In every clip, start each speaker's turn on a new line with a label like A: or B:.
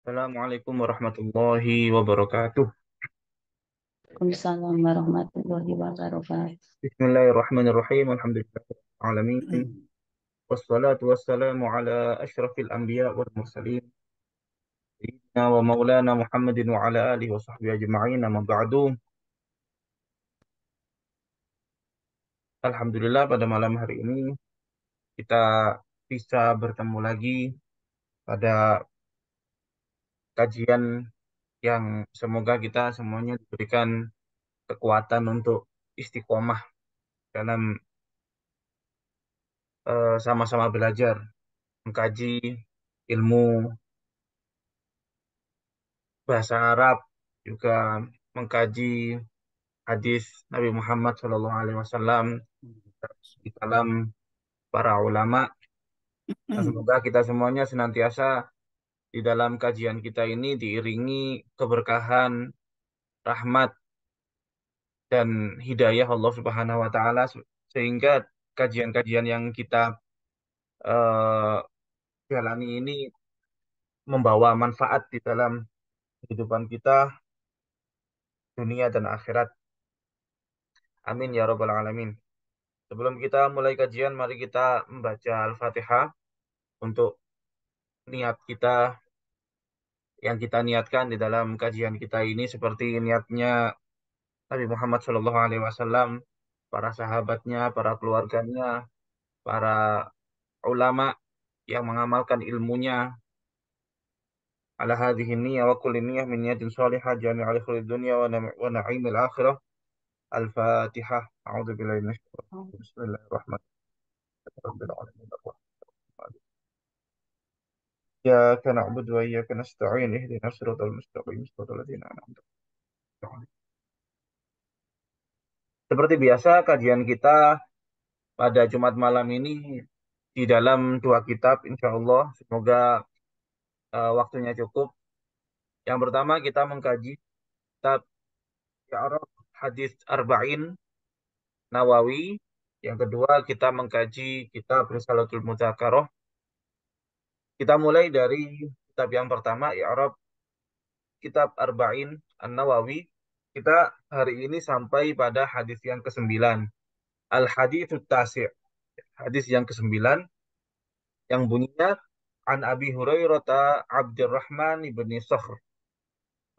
A: Assalamualaikum warahmatullahi wabarakatuh.
B: Waalaikumsalam warahmatullahi wabarakatuh.
A: Bismillahirrahmanirrahim. Alhamdulillahirrahmanirrahim. Wassalatu wassalamu ala ashrafil anbiya wal mursalin. Sayyidina wa maulana Muhammadin wa ala alihi wa sahbihi ajma'in. Amma ba'du. Alhamdulillah pada malam hari ini kita bisa bertemu lagi pada kajian yang semoga kita semuanya diberikan kekuatan untuk istiqomah dalam sama-sama belajar, mengkaji ilmu bahasa Arab, juga mengkaji hadis Nabi Muhammad SAW di kalam para ulama. Dan semoga kita semuanya senantiasa di dalam kajian kita ini diiringi keberkahan, rahmat, dan hidayah Allah Subhanahu wa Ta'ala, sehingga kajian-kajian yang kita eh, jalani ini membawa manfaat di dalam kehidupan kita dunia dan akhirat. Amin ya Rabbal 'Alamin. Sebelum kita mulai kajian, mari kita membaca Al-Fatihah untuk niat kita yang kita niatkan di dalam kajian kita ini, seperti niatnya Nabi Muhammad SAW, para sahabatnya, para keluarganya, para ulama yang mengamalkan ilmunya. Ala hadhihi niyyah wa kulli niyyah min niyatin shalihah jami'al khairid dunya wa na'imil akhirah. Al-Fatihah. A'udzu billahi minasyaitonir rajim. Bismillahirrahmanirrahim. Rabbil alamin. إياك نعبد وإياك نستعين اهدنا الصراط المستقيم صراط الذين أنعمت عليهم. Seperti biasa, kajian kita pada Jumat malam ini di dalam dua kitab, insya Allah. Semoga waktunya cukup. Yang pertama kita mengkaji kitab I'rab Hadis Arba'in Nawawi. Yang kedua kita mengkaji kitab Risalatul Mudzakarah. Kita mulai dari kitab yang pertama, I'rab kitab Arba'in An-Nawawi. Kita hari ini sampai pada hadis yang ke-9. Al-Hadithut Tasi'. Hadis yang ke-9 yang bunyinya An Abi Hurairah Abdurrahman ibni Sakhr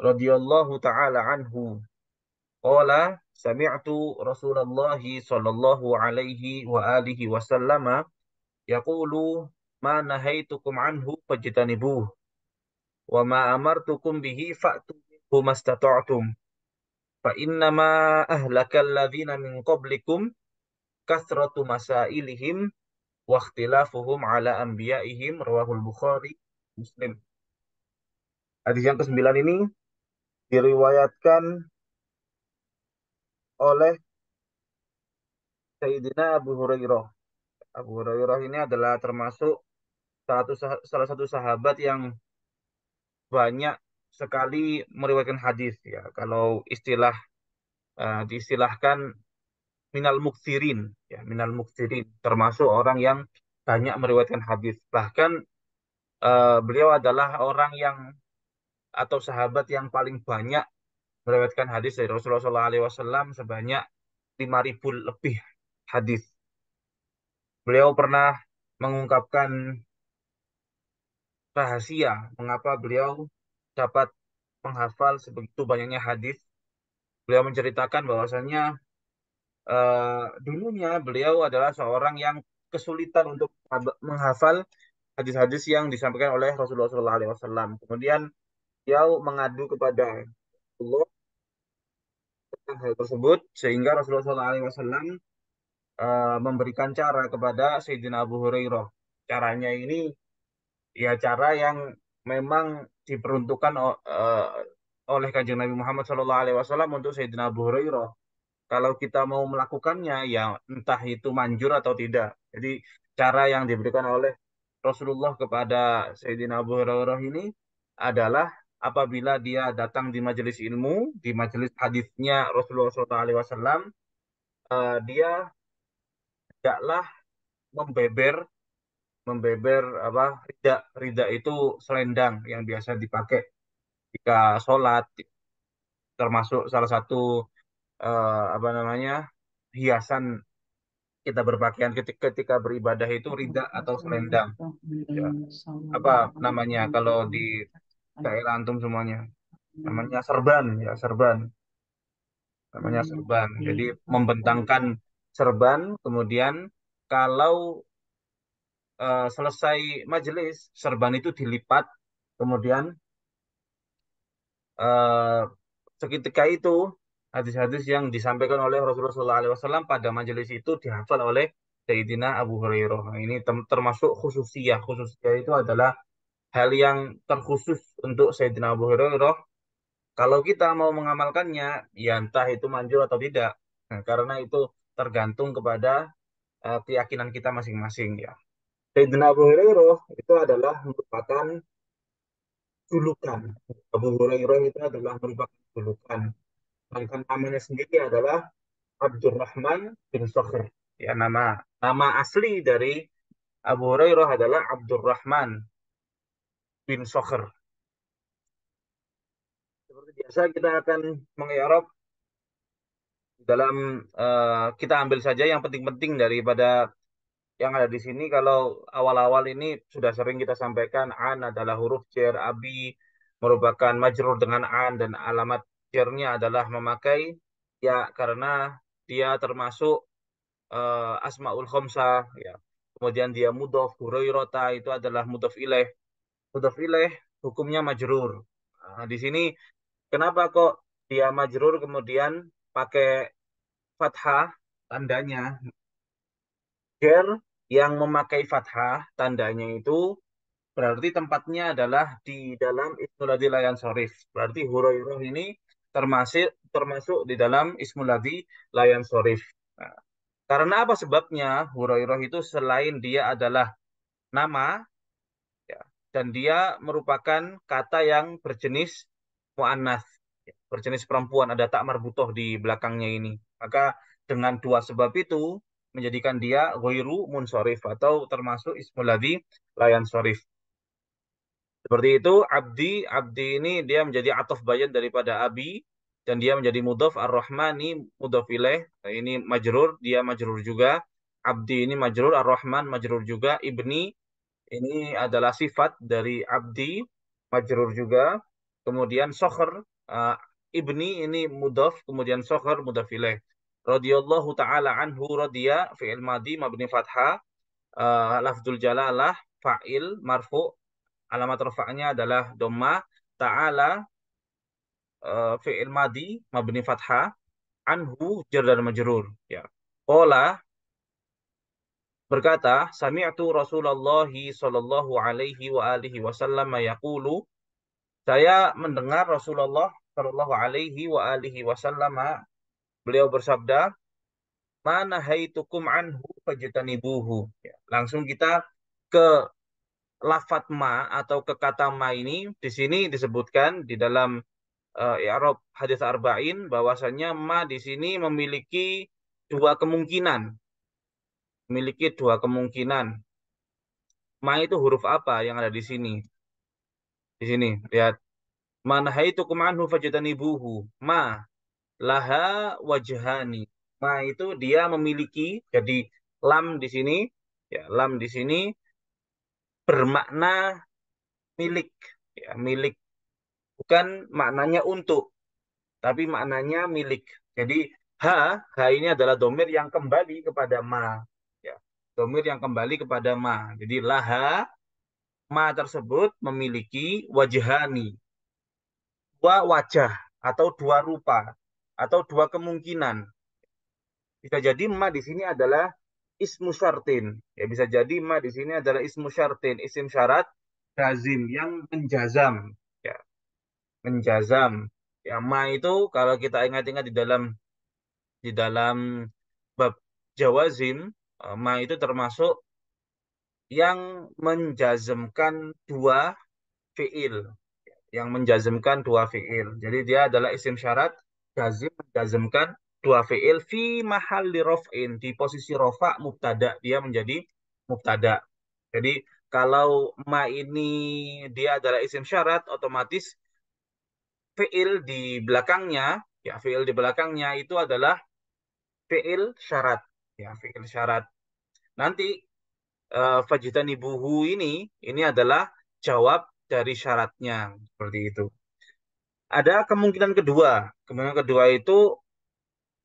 A: radhiyallahu taala anhu qala sami'tu Rasulullah sallallahu alaihi wa alihi wasallam yaqulu ma nahaitukum anhu fajtanibuh wa ma amartukum bihi fa'tu minhu mastata'tum fa innama ahlakal ladzina min qablikum kathratu masailihim wa ikhtilafuhum ala anbiya'ihim rawahul Bukhari Muslim. Hadis yang ke-9 ini diriwayatkan oleh Sayyidina Abu Hurairah. Abu Hurairah ini adalah termasuk salah satu sahabat yang banyak sekali meriwayatkan hadis, ya. Kalau diistilahkan minal muksirin, ya, minal muksirin, termasuk orang yang banyak meriwayatkan hadis. Bahkan beliau adalah orang yang atau sahabat yang paling banyak meriwayatkan hadis dari Rasulullah SAW sebanyak 5.000 lebih hadis. Beliau pernah mengungkapkan rahasia mengapa beliau dapat menghafal sebegitu banyaknya hadis. Beliau menceritakan bahwasannya dulunya beliau adalah seorang yang kesulitan untuk menghafal hadis-hadis yang disampaikan oleh Rasulullah SAW. Kemudian beliau mengadu kepada Allah tentang hal tersebut, sehingga Rasulullah SAW memberikan cara kepada Sayyidina Abu Hurairah. Caranya ini ya cara yang memang diperuntukkan oleh Kanjeng Nabi Muhammad SAW untuk Sayyidina Abu Hurairah. Kalau kita mau melakukannya, ya entah itu manjur atau tidak. Jadi cara yang diberikan oleh Rasulullah kepada Sayyidina Abu Hurairah ini adalah apabila dia datang di majelis ilmu, di majelis hadisnya Rasulullah SAW, dia tidaklah membeber, membeber apa rida. Rida itu selendang yang biasa dipakai jika sholat, termasuk salah satu apa namanya hiasan kita berpakaian ketika beribadah itu rida atau selendang. Ya. Apa namanya kalau di daerah antum semuanya? Namanya serban, ya serban. Namanya serban. Jadi membentangkan serban, kemudian kalau selesai majelis, serban itu dilipat, kemudian eh, seketika itu hadis-hadis yang disampaikan oleh Rasulullah SAW pada majelis itu dihafal oleh Sayyidina Abu Hurairah. Nah, ini termasuk khususiyah. Khususiyah itu adalah hal yang terkhusus untuk Sayyidina Abu Hurairah. Kalau kita mau mengamalkannya, ya entah itu manjur atau tidak. Nah, karena itu tergantung kepada keyakinan kita masing-masing ya. Sayyidina Abu Hurairah itu adalah merupakan julukan. Abu Hurairah itu adalah merupakan julukan. Sedangkan namanya sendiri adalah Abdurrahman bin Sakhr. Ya, nama asli dari Abu Hurairah adalah Abdurrahman bin Sakhr. Seperti biasa kita akan mengi'rab dalam kita ambil saja yang penting-penting daripada yang ada di sini. Kalau awal-awal ini sudah sering kita sampaikan an adalah huruf jar, abi merupakan majrur dengan an dan alamat jarnya adalah memakai ya karena dia termasuk asmaul khamsah ya. Kemudian dia mudhof, hurairata itu adalah mudhof ilaih. Mudhof ilaih hukumnya majrur. Nah, di sini kenapa kok dia majrur kemudian pakai fathah tandanya? Jar yang memakai fathah tandanya itu berarti tempatnya adalah di dalam ismul ladzi la yansharif. Berarti hurairah ini termasuk termasuk di dalam ismul ladzi la yansharif. Nah, karena apa sebabnya? Hurairah itu selain dia adalah nama ya, dan dia merupakan kata yang berjenis muannas, ya, berjenis perempuan, ada tak marbutoh di belakangnya ini. Maka dengan dua sebab itu menjadikan dia ghairu munsorif atau termasuk ismul ladzi la yansharif. Seperti itu, abdi ini dia menjadi atof bayan daripada abi, dan dia menjadi mudhof ar-Rahmani mudhof ilaih. Nah, ini majrur, dia majrur juga. Abdi ini majrur, ar-Rahman majrur juga. Ibni ini adalah sifat dari abdi, majrur juga. Kemudian sokher, uh, ibni ini mudhof, kemudian sokher mudhof ilaih. Radiyallahu ta'ala anhu, radiyya fi'il madi mabni fathah, lafzul jalalah fa'il marfu, alamat rafa'nya adalah dhamma, ta'ala fi'il madi mabni fathah, anhu jar dan majrur ya. Qala berkata, sami'tu Rasulullah sallallahu alaihi wa alihi wasallam yaqulu, saya mendengar Rasulullah sallallahu alaihi wa alihi wasallam beliau bersabda, mana haitukum anhu fajtanibuhu ya. Langsung kita ke lafat ma atau ke kata ma ini di sini disebutkan di dalam i'rab hadis arba'in bahwasanya ma di sini dua kemungkinan, memiliki dua kemungkinan. Ma itu huruf apa yang ada di sini? Di sini, lihat. Man haitukum anhu fajtanibuhu. Ma laha wajhani. Ma itu dia memiliki, jadi lam di sini, ya, lam di sini bermakna milik, ya, milik. Bukan maknanya untuk, tapi maknanya milik. Jadi ha ini adalah domir yang kembali kepada ma. Ya, domir yang kembali kepada ma. Jadi laha, ma tersebut memiliki wajhani, dua wajah atau dua rupa atau dua kemungkinan. Bisa jadi ma di sini adalah ismu syartin. Ya, bisa jadi ma di sini adalah ismu syartin, isim syarat jazim yang menjazam. Ya, menjazam. Ya, ma itu kalau kita ingat-ingat di dalam bab jawazim, ma itu termasuk yang menjazmkan dua fiil, yang menjazmkan dua fiil. Jadi dia adalah isim syarat jazim menjazmkan dua fiil fi mahalli raf'in, di posisi rofa mubtada, dia menjadi mubtada. Jadi kalau ma ini dia adalah isim syarat, otomatis fiil di belakangnya, ya fiil di belakangnya itu adalah fiil syarat, ya fiil syarat. Nanti fajtanibuhu ini adalah jawab dari syaratnya seperti itu. Ada kemungkinan kedua. Kemungkinan kedua itu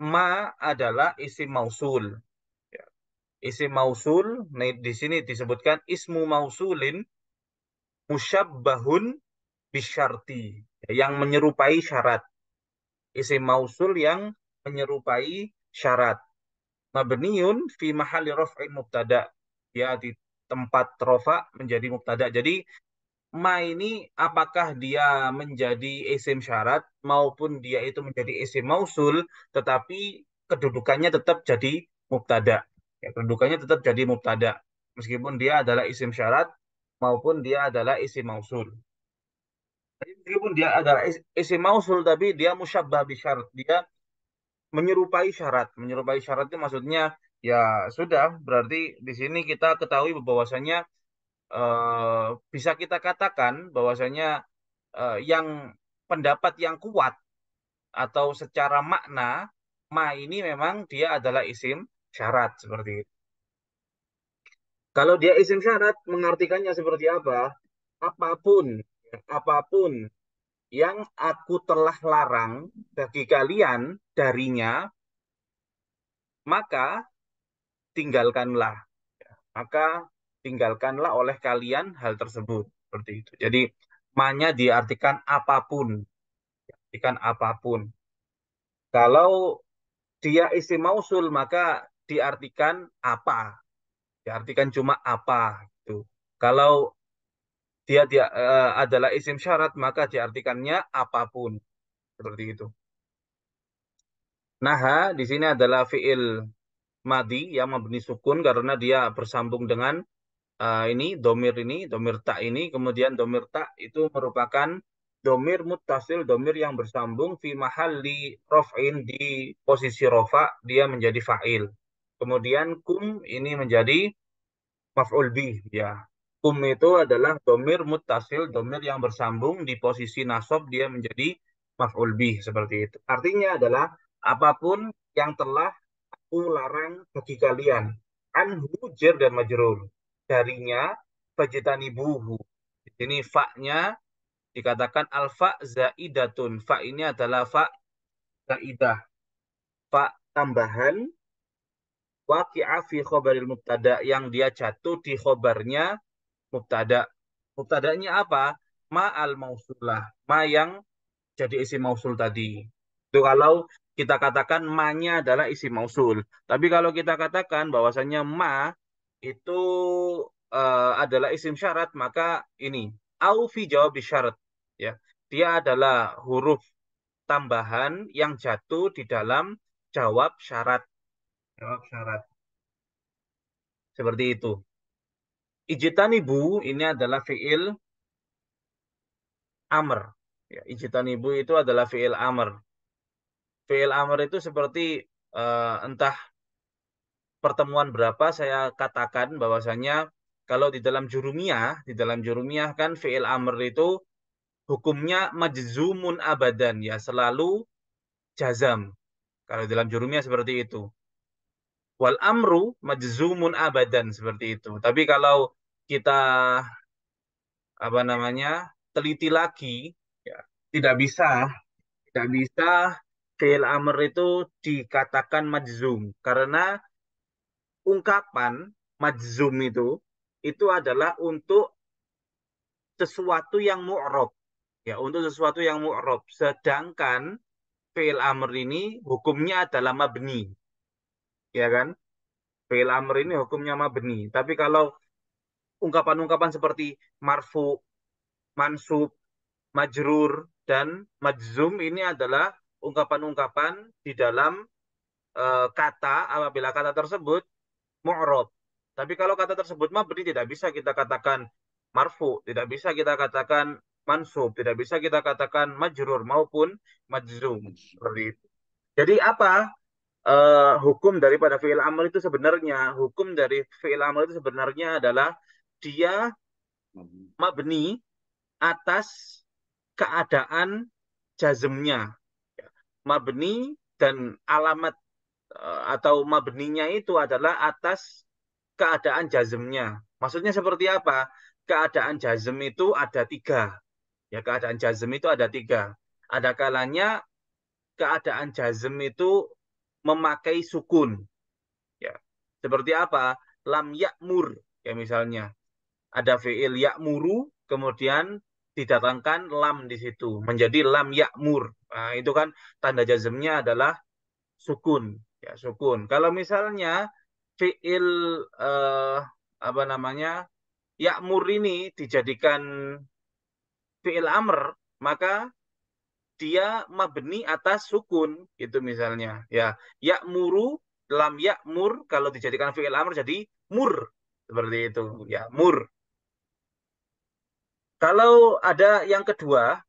A: ma adalah isim mausul. Ya. Isim mausul, nah, di sini disebutkan ismu mausulin musyabbahun bisyarti, yang menyerupai syarat. Isim mausul yang menyerupai syarat. Mabniun fi mahalli raf'in mubtada. Ya, di tempat rofa menjadi mubtada. Jadi ma ini apakah dia menjadi isim syarat maupun dia itu menjadi isim mausul, tetapi kedudukannya tetap jadi mubtada. Ya, kedudukannya tetap jadi mubtada meskipun dia adalah isim syarat maupun dia adalah isim mausul. Jadi meskipun dia adalah isim mausul tapi dia musyabbah bisyarat, dia menyerupai syarat. Menyerupai syarat itu maksudnya ya sudah berarti di sini kita ketahui bahwasanya bisa kita katakan bahwasanya yang pendapat yang kuat atau secara makna ma ini memang dia adalah isim syarat seperti itu. Kalau dia isim syarat mengartikannya seperti apa? Apapun, apapun yang aku telah larang bagi kalian darinya, maka tinggalkanlah. Maka tinggalkanlah oleh kalian hal tersebut. Seperti itu. Jadi, ma-nya diartikan apapun. Diartikan apapun. Kalau dia isim mausul, maka diartikan apa. Diartikan cuma apa. Gitu. Kalau dia adalah isim syarat, maka diartikannya apapun. Seperti itu. Naha di sini adalah fiil madi yang mabni sukun karena dia bersambung dengan ini, domir tak ini, kemudian domir tak itu merupakan domir muttasil, domir yang bersambung fi mahalli rof'in di posisi rofa, dia menjadi fa'il. Kemudian kum ini menjadi maf'ul bih, ya. Kum itu adalah domir muttasil, domir yang bersambung di posisi nasab, dia menjadi maf'ul bih, seperti itu. Artinya adalah apapun yang telah aku larang bagi kalian. Anhu jer dan majrur. Darinya fajtanibuhu. Ini fa-nya dikatakan alfa zaidatun. Fa ini adalah fa zaidah. Fa tambahan waqi'a fi khobaril mubtada yang dia jatuh di khobarnya mubtada. Mubtadanya apa? Ma al mausulah. Ma yang jadi isi mausul tadi. Itu kalau kita katakan ma-nya adalah isi mausul. Tapi kalau kita katakan bahwasanya ma itu adalah isim syarat, maka ini au fi jawab syarat, ya. Dia adalah huruf tambahan yang jatuh di dalam jawab syarat. Jawab syarat. Seperti itu. Ijtanibu ini adalah fiil amr. Ya, ijtanibu itu adalah fiil amr. Fi'il amr itu seperti entah pertemuan berapa saya katakan bahwasanya kalau di dalam jurumiyah kan fi'il amr itu hukumnya majzumun abadan, ya selalu jazam. Kalau dalam jurumiyah seperti itu. Wal amru majzumun abadan seperti itu. Tapi kalau kita apa namanya teliti lagi, ya, tidak bisa tidak bisa fi'il amr itu dikatakan majzum karena ungkapan majzum itu adalah untuk sesuatu yang mu'rob, ya, untuk sesuatu yang mu'rob, sedangkan fi'il amr ini hukumnya adalah mabni, ya kan, fi'il amr ini hukumnya mabni. Tapi kalau ungkapan-ungkapan seperti marfu, mansub, majrur dan majzum ini adalah ungkapan-ungkapan di dalam kata, apabila kata tersebut mu'rob. Tapi kalau kata tersebut mabni tidak bisa kita katakan marfu, tidak bisa kita katakan mansub, tidak bisa kita katakan majrur maupun majzum. Seperti itu. Jadi apa hukum daripada fi'il amr itu sebenarnya? Hukum dari fi'il amr itu sebenarnya adalah dia mabni atas keadaan jazmnya. Mabni dan alamat atau mabninya itu adalah atas keadaan jazmnya. Maksudnya seperti apa? Keadaan jazm itu ada tiga. Ya, keadaan jazm itu ada tiga. Ada kalanya keadaan jazm itu memakai sukun. Ya. Seperti apa? Lam ya'mur. Ya misalnya. Ada fi'il ya'muru, kemudian didatangkan lam di situ. Menjadi lam ya'mur. Nah, itu kan tanda jazmnya adalah sukun. Ya, sukun. Kalau misalnya fi'il apa namanya? Ya'mur ini dijadikan fi'il amr, maka dia mabni atas sukun itu misalnya. Ya, ya'muru lam ya'mur kalau dijadikan fi'il amr jadi mur. Seperti itu. Ya, mur. Kalau ada yang kedua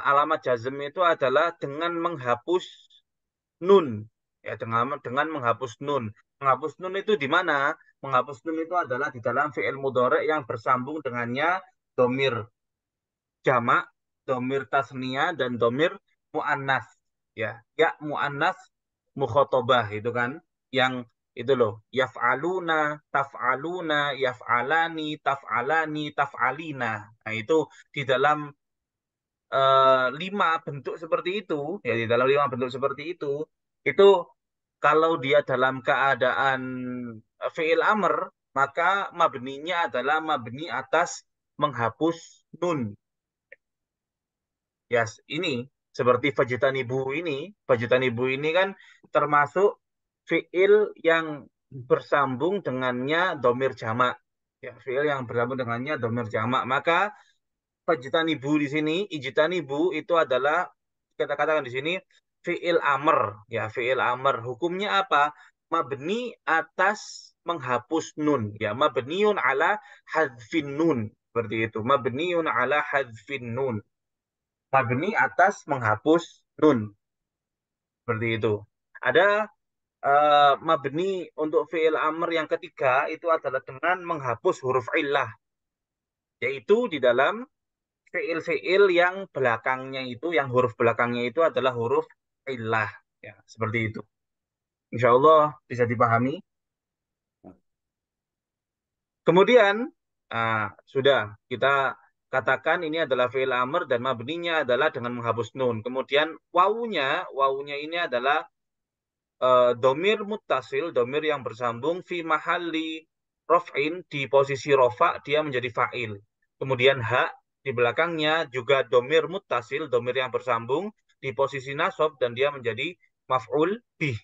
A: alamat jazm itu adalah dengan menghapus nun. Ya, dengan menghapus nun. Menghapus nun itu di mana? Menghapus nun itu adalah di dalam fi'il mudhari yang bersambung dengannya domir jamak, domir tasnia, dan domir mu'annas. Ya mu'annas mukhotobah itu kan. Yang itu loh. Yaf'aluna, taf'aluna, yaf'alani, taf'alani, taf'alina. Nah itu di dalam lima bentuk seperti itu, ya di dalam lima bentuk seperti itu kalau dia dalam keadaan fi'il amr, maka mabninya adalah mabni atas menghapus nun. Ya, ini seperti fajitanibu ini kan termasuk fi'il yang bersambung dengannya domir jamak. Ya, fi'il yang bersambung dengannya domir jamak. Maka fajtanibu di sini, ijtanibu itu adalah kita katakan di sini fiil amr, ya fiil amr. Hukumnya apa? Mabni atas menghapus nun, ya mabniun ala hadzfin nun. Seperti itu. Mabniun ala hadzfin nun. Mabni atas menghapus nun. Seperti itu. Ada mabni untuk fiil amr yang ketiga itu adalah dengan menghapus huruf illah, yaitu di dalam fiil-fiil yang belakangnya itu, yang huruf belakangnya itu adalah huruf illah. Ya, seperti itu. Insya Allah bisa dipahami. Kemudian, sudah kita katakan ini adalah fiil amr dan mabninya adalah dengan menghapus nun. Kemudian wawunya ini adalah domir muttasil, domir yang bersambung fi mahalli rof'in di posisi rofa dia menjadi fa'il. Kemudian hak di belakangnya juga domir muttasil, domir yang bersambung di posisi nasab dan dia menjadi maf'ul bih.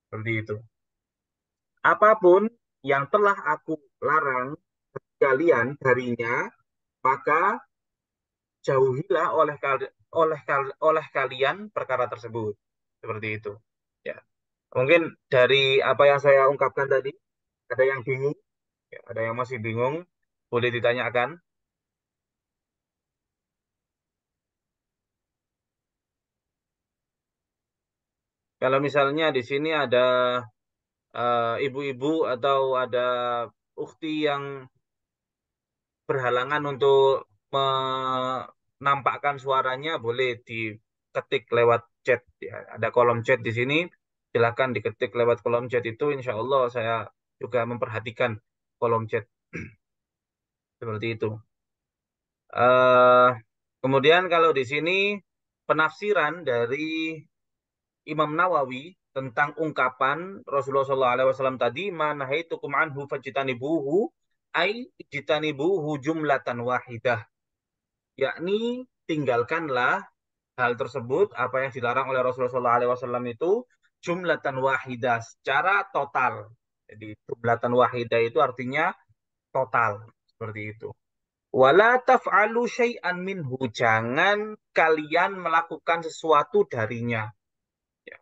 A: Seperti itu. Apapun yang telah aku larang kalian darinya, maka jauhilah oleh kalian perkara tersebut. Seperti itu. Ya. Mungkin dari apa yang saya ungkapkan tadi, ada yang bingung, ya, ada yang masih bingung, boleh ditanyakan. Kalau misalnya di sini ada ibu-ibu atau ada ukti yang berhalangan untuk menampakkan suaranya, boleh diketik lewat chat. Ya, ada kolom chat di sini, silakan diketik lewat kolom chat itu. Insya Allah saya juga memperhatikan kolom chat seperti itu. eh Kemudian kalau di sini penafsiran dari Imam Nawawi tentang ungkapan Rasulullah SAW tadi, "Manahaitukum anhu fajtanibuhu ai ijtanibuhu jumlatan wahidah." Yakni tinggalkanlah hal tersebut apa yang dilarang oleh Rasulullah SAW itu jumlatan wahidah secara total. Jadi jumlatan wahidah itu artinya total seperti itu. Wala taf'alu syai'an minhu. Jangan kalian melakukan sesuatu darinya. Ya.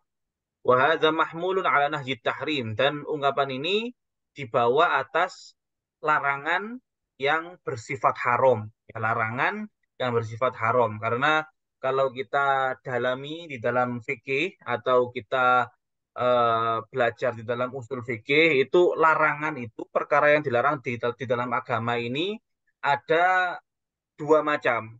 A: Wa hadza mahmulun ala nahyi tahrim. Dan ungkapan ini dibawa atas larangan yang bersifat haram. Ya, larangan yang bersifat haram. Karena kalau kita dalami di dalam fikih atau kita belajar di dalam usul fikih itu larangan itu perkara yang dilarang di dalam agama ini ada dua macam.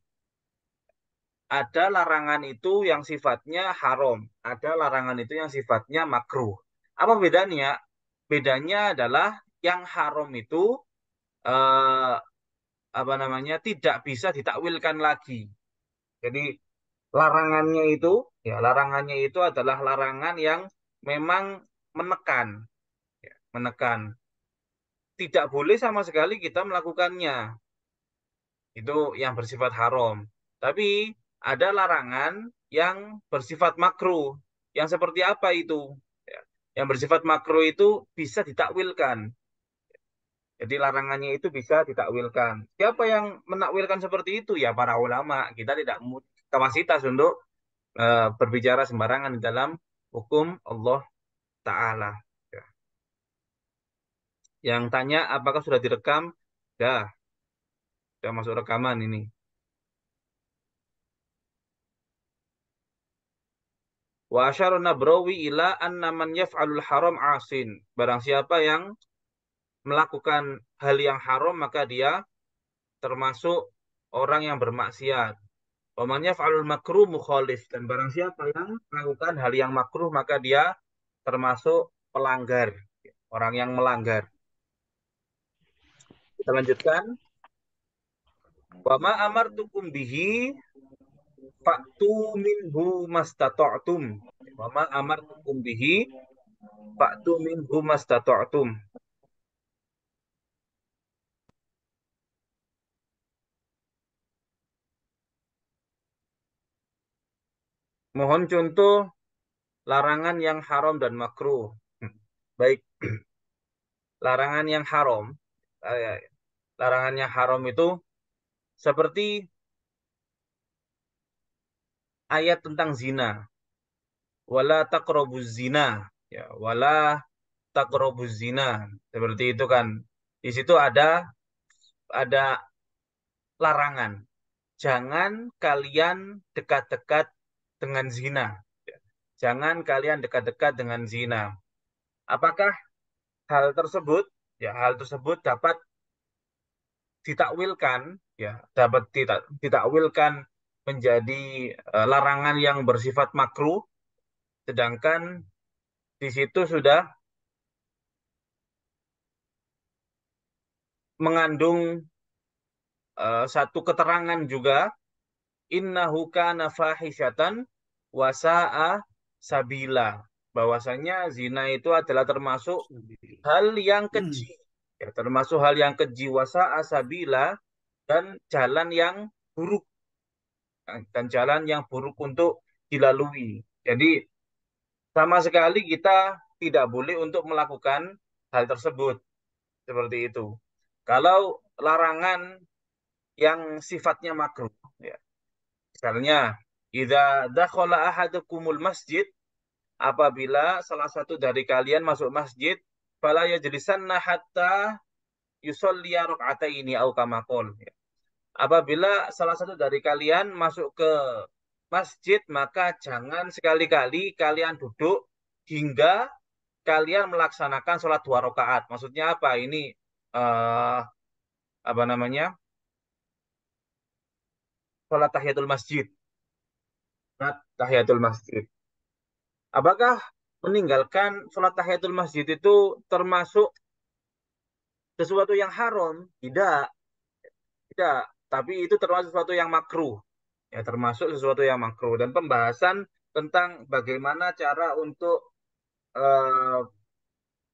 A: Ada larangan itu yang sifatnya haram, ada larangan itu yang sifatnya makruh. Apa bedanya? Bedanya adalah yang haram itu eh, apa namanya tidak bisa ditakwilkan lagi. Jadi larangannya itu larangannya itu adalah larangan yang memang menekan, menekan. Tidak boleh sama sekali kita melakukannya. Itu yang bersifat haram. Tapi ada larangan yang bersifat makruh. Yang seperti apa itu? Ya, yang bersifat makruh itu bisa ditakwilkan. Jadi larangannya itu bisa ditakwilkan. Siapa yang menakwilkan seperti itu? Ya para ulama. Kita tidak kapasitas untuk berbicara sembarangan di dalam hukum Allah Ta'ala. Ya. Yang tanya apakah sudah direkam? Sudah masuk rekaman ini. Wa asyara Nabrawi ila anna man yaf'alul haram asin. Barang siapa yang melakukan hal yang haram maka dia termasuk orang yang bermaksiat. Wa man yaf'alul makruh mukhalif. Dan barang siapa yang melakukan hal yang makruh maka dia termasuk pelanggar. Orang yang melanggar. Kita lanjutkan. Wa ma amartukum bihi fa'tu minhu mastata'tum. Wa ma amartukum bihi fa'tu minhu mastata'tum. Mohon contoh larangan yang haram dan makruh. Baik, larangan yang haram. Larangan yang haram itu seperti ayat tentang zina. Wala taqrabuz zina. Ya, wala taqrabuz zina. Seperti itu kan. Di situ ada larangan. Jangan kalian dekat-dekat dengan zina. Ya, jangan kalian dekat-dekat dengan zina. Apakah hal tersebut hal tersebut dapat ditakwilkan dapat ditakwilkan menjadi larangan yang bersifat makruh, sedangkan di situ sudah mengandung satu keterangan juga, innahu kana fahisyatan wa sa'a sabila, bahwasanya zina itu adalah termasuk hal yang keji, termasuk hal yang keji, wa sa'a sabila, dan jalan yang buruk, dan jalan yang buruk untuk dilalui. Jadi sama sekali kita tidak boleh untuk melakukan hal tersebut seperti itu. Kalau larangan yang sifatnya makruh, ya. Misalnya, idza dakhala ahadukumul masjid, apabila salah satu dari kalian masuk masjid, fala yajlisanna hatta yusolliya raka'ataini au kama qol. Apabila salah satu dari kalian masuk ke masjid, maka jangan sekali-kali kalian duduk hingga kalian melaksanakan sholat 2 rakaat. Maksudnya apa? Ini eh, apa namanya? Sholat tahiyatul masjid. Sholat tahiyatul masjid. Apakah meninggalkan sholat tahiyatul masjid itu termasuk sesuatu yang haram? Tidak, tidak. Tapi itu termasuk sesuatu yang makruh. Ya, termasuk sesuatu yang makruh. Dan pembahasan tentang bagaimana cara untuk eh,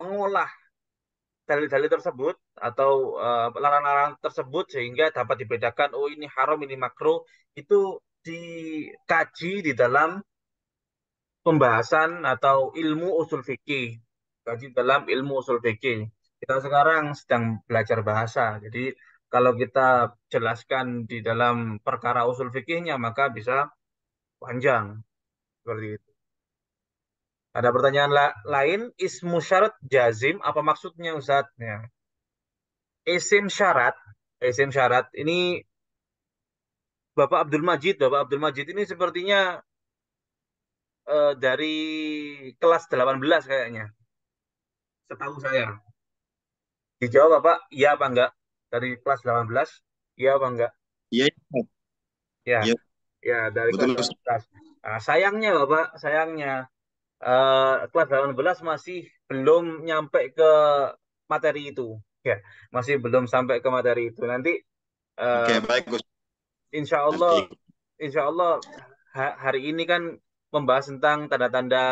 A: mengolah dalil-dalil tersebut atau larangan-larangan tersebut sehingga dapat dibedakan, oh ini haram, ini makruh, itu dikaji di dalam pembahasan atau ilmu usul fikih. Kaji dalam ilmu usul fikih. Kita sekarang sedang belajar bahasa. Jadi kalau kita jelaskan di dalam perkara usul fikihnya maka bisa panjang seperti itu. Ada pertanyaan lain? Ismu syarat jazim apa maksudnya Ustaz? Ya. Isim syarat, isim syarat ini Bapak Abdul Majid ini sepertinya dari kelas 18 kayaknya, setahu saya. Dijawab Bapak, iya apa enggak? Dari kelas 18, iya apa enggak?
C: Iya, iya,
A: Ya,
C: iya,
A: ya dari kelas
C: betul Ustaz.
A: 18. Nah, sayangnya Bapak, sayangnya kelas 18 masih belum nyampe ke materi itu. Ya, masih belum sampai ke materi itu. Nanti eh,
C: Oke, baik Ustaz.
A: insya Allah,
C: Nanti.
A: insya Allah hari ini kan membahas tentang tanda-tanda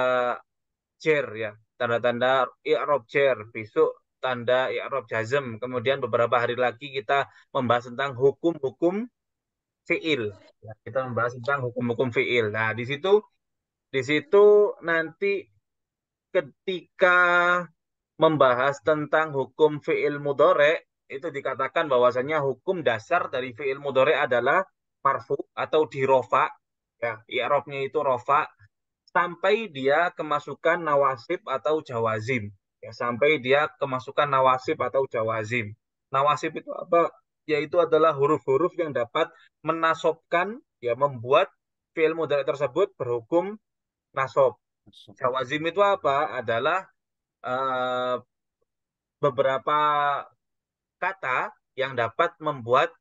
A: cer ya, tanda-tanda i'rab cer. Besok tanda i'rab jazm. Kemudian beberapa hari lagi kita membahas tentang hukum-hukum fiil. Ya, kita membahas tentang hukum-hukum fiil. Nah, di situ nanti ketika membahas tentang hukum fiil mudore itu dikatakan bahwasanya hukum dasar dari fiil mudore adalah marfu atau dirofa, ya, i'rabnya itu rofa sampai dia kemasukan nawasib atau jawazim, ya, sampai dia kemasukan nawasib atau jawazim. Nawasib itu apa? Yaitu adalah huruf-huruf yang dapat menasobkan, ya, membuat fiil mudhari tersebut berhukum nasob. Jawazim itu apa? Adalah eh, beberapa kata yang dapat membuat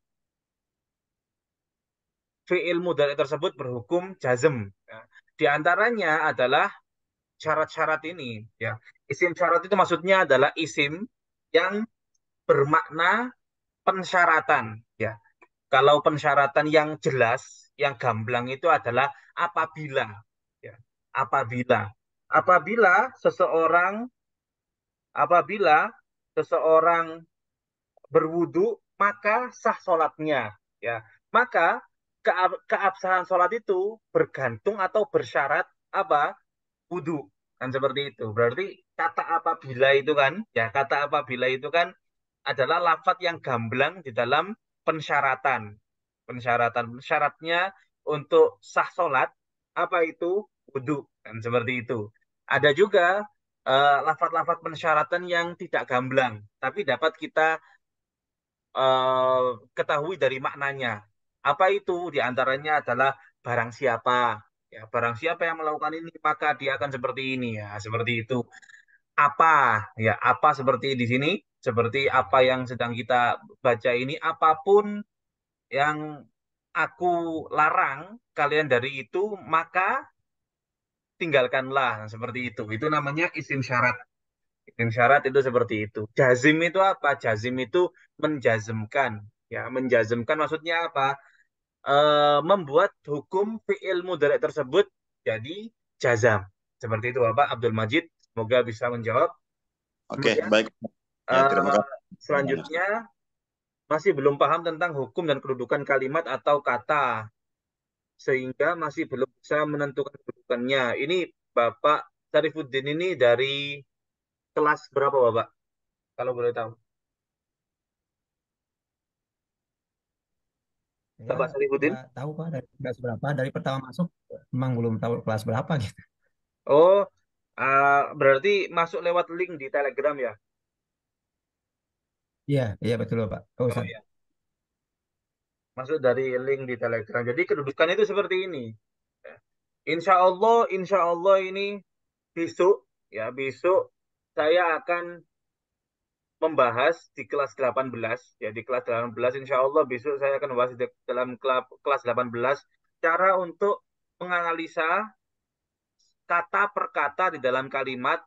A: fiil mudhari tersebut berhukum jazm. Ya. Di antaranya adalah syarat-syarat ini. Ya, isim syarat itu maksudnya adalah isim yang bermakna pensyaratan. Ya, kalau pensyaratan yang jelas, yang gamblang itu adalah apabila. Ya, apabila, apabila seseorang, apabila seseorang berwudu maka sah sholatnya, ya, maka keabsahan sholat itu bergantung atau bersyarat apa, wudu, kan seperti itu. Berarti kata apabila itu kan, ya, kata apabila itu kan adalah lafat yang gamblang di dalam pensyaratan. Pensyaratan syaratnya untuk sah sholat apa itu, wudu, kan seperti itu. Ada juga lafat-lafat pensyaratan yang tidak gamblang tapi dapat kita ketahui dari maknanya. Apa itu? Di antaranya adalah barang siapa. Ya, barang siapa yang melakukan ini maka dia akan seperti ini, ya, seperti itu. Apa, ya, apa seperti di sini, seperti apa yang sedang kita baca ini, apapun yang aku larang kalian dari itu, maka tinggalkanlah. Nah, seperti itu. Itu namanya isim syarat. Isim syarat itu seperti itu. Jazim itu apa? Jazim itu menjazmkan. Ya, menjazmkan maksudnya apa? Membuat hukum fi'il mudhari tersebut jadi jazam. Seperti itu Bapak Abdul Majid. Semoga bisa menjawab.
C: Oke,
A: Kemudian
C: baik. Ya, terima
A: eh,
C: kasih.
A: selanjutnya masih belum paham tentang hukum dan kedudukan kalimat atau kata sehingga masih belum bisa menentukan kedudukannya. Ini Bapak Sarifuddin ini dari kelas berapa Bapak? Kalau boleh tahu.
D: Ya,
A: Bapak Sarifuddin?
D: nggak tahu Pak dari kelas berapa. Dari pertama masuk, memang belum tahu kelas berapa gitu.
A: Oh, berarti masuk lewat link di Telegram ya?
D: Iya, iya betul Pak. Oh,
A: Oh
D: Ustaz.
A: ya, masuk dari link di Telegram. Jadi kedudukan itu seperti ini. Ya. Insya Allah ini besok, ya, besok saya akan membahas di kelas 18. Ya, di kelas 18 insya Allah besok saya akan membahas di dalam kelas 18 cara untuk menganalisa kata per kata di dalam kalimat,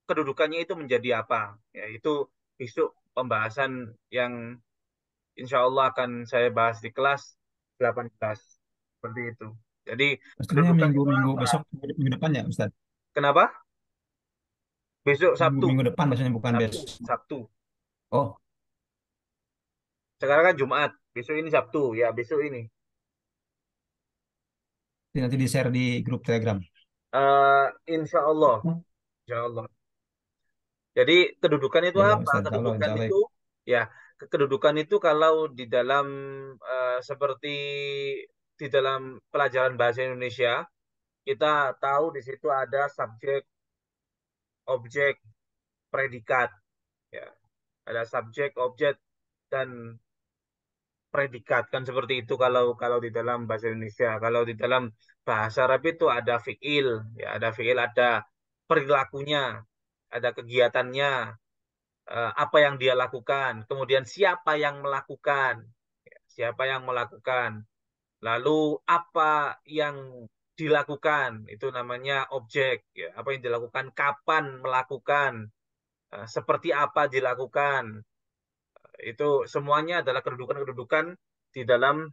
A: kedudukannya itu menjadi apa. Ya, itu besok pembahasan yang insya Allah akan saya bahas di kelas 18. Seperti itu. Jadi
D: Maksudnya
A: kedudukan
D: minggu
A: itu
D: minggu
A: apa?
D: besok, minggu depan ya Ustaz.
A: Kenapa? Besok
D: Minggu
A: Sabtu.
D: minggu depan maksudnya bukan
A: Sabtu.
D: besok.
A: Sabtu.
D: Oh,
A: Sekarang kan Jumat. Besok ini Sabtu. Ya, besok ini.
D: nanti di share di grup Telegram.
A: Insya Allah. Insya Allah. Jadi kedudukan itu
D: Ya ya
A: apa?
D: Ustaz. Insya Allah,
A: Kedudukan
D: insya Allah.
A: itu, ya, kedudukan itu kalau di dalam seperti di dalam pelajaran bahasa Indonesia, kita tahu di situ ada subjek, objek, predikat, ya. Ada subjek, objek, dan predikat kan seperti itu kalau kalau di dalam bahasa Indonesia. Kalau di dalam bahasa Arab itu ada fiil, ya ada fiil, ada perilakunya, ada kegiatannya, apa yang dia lakukan, kemudian siapa yang melakukan, siapa yang melakukan, lalu apa yang dilakukan, itu namanya objek, ya. Apa yang dilakukan, kapan melakukan, seperti apa dilakukan, itu semuanya adalah kedudukan-kedudukan di dalam,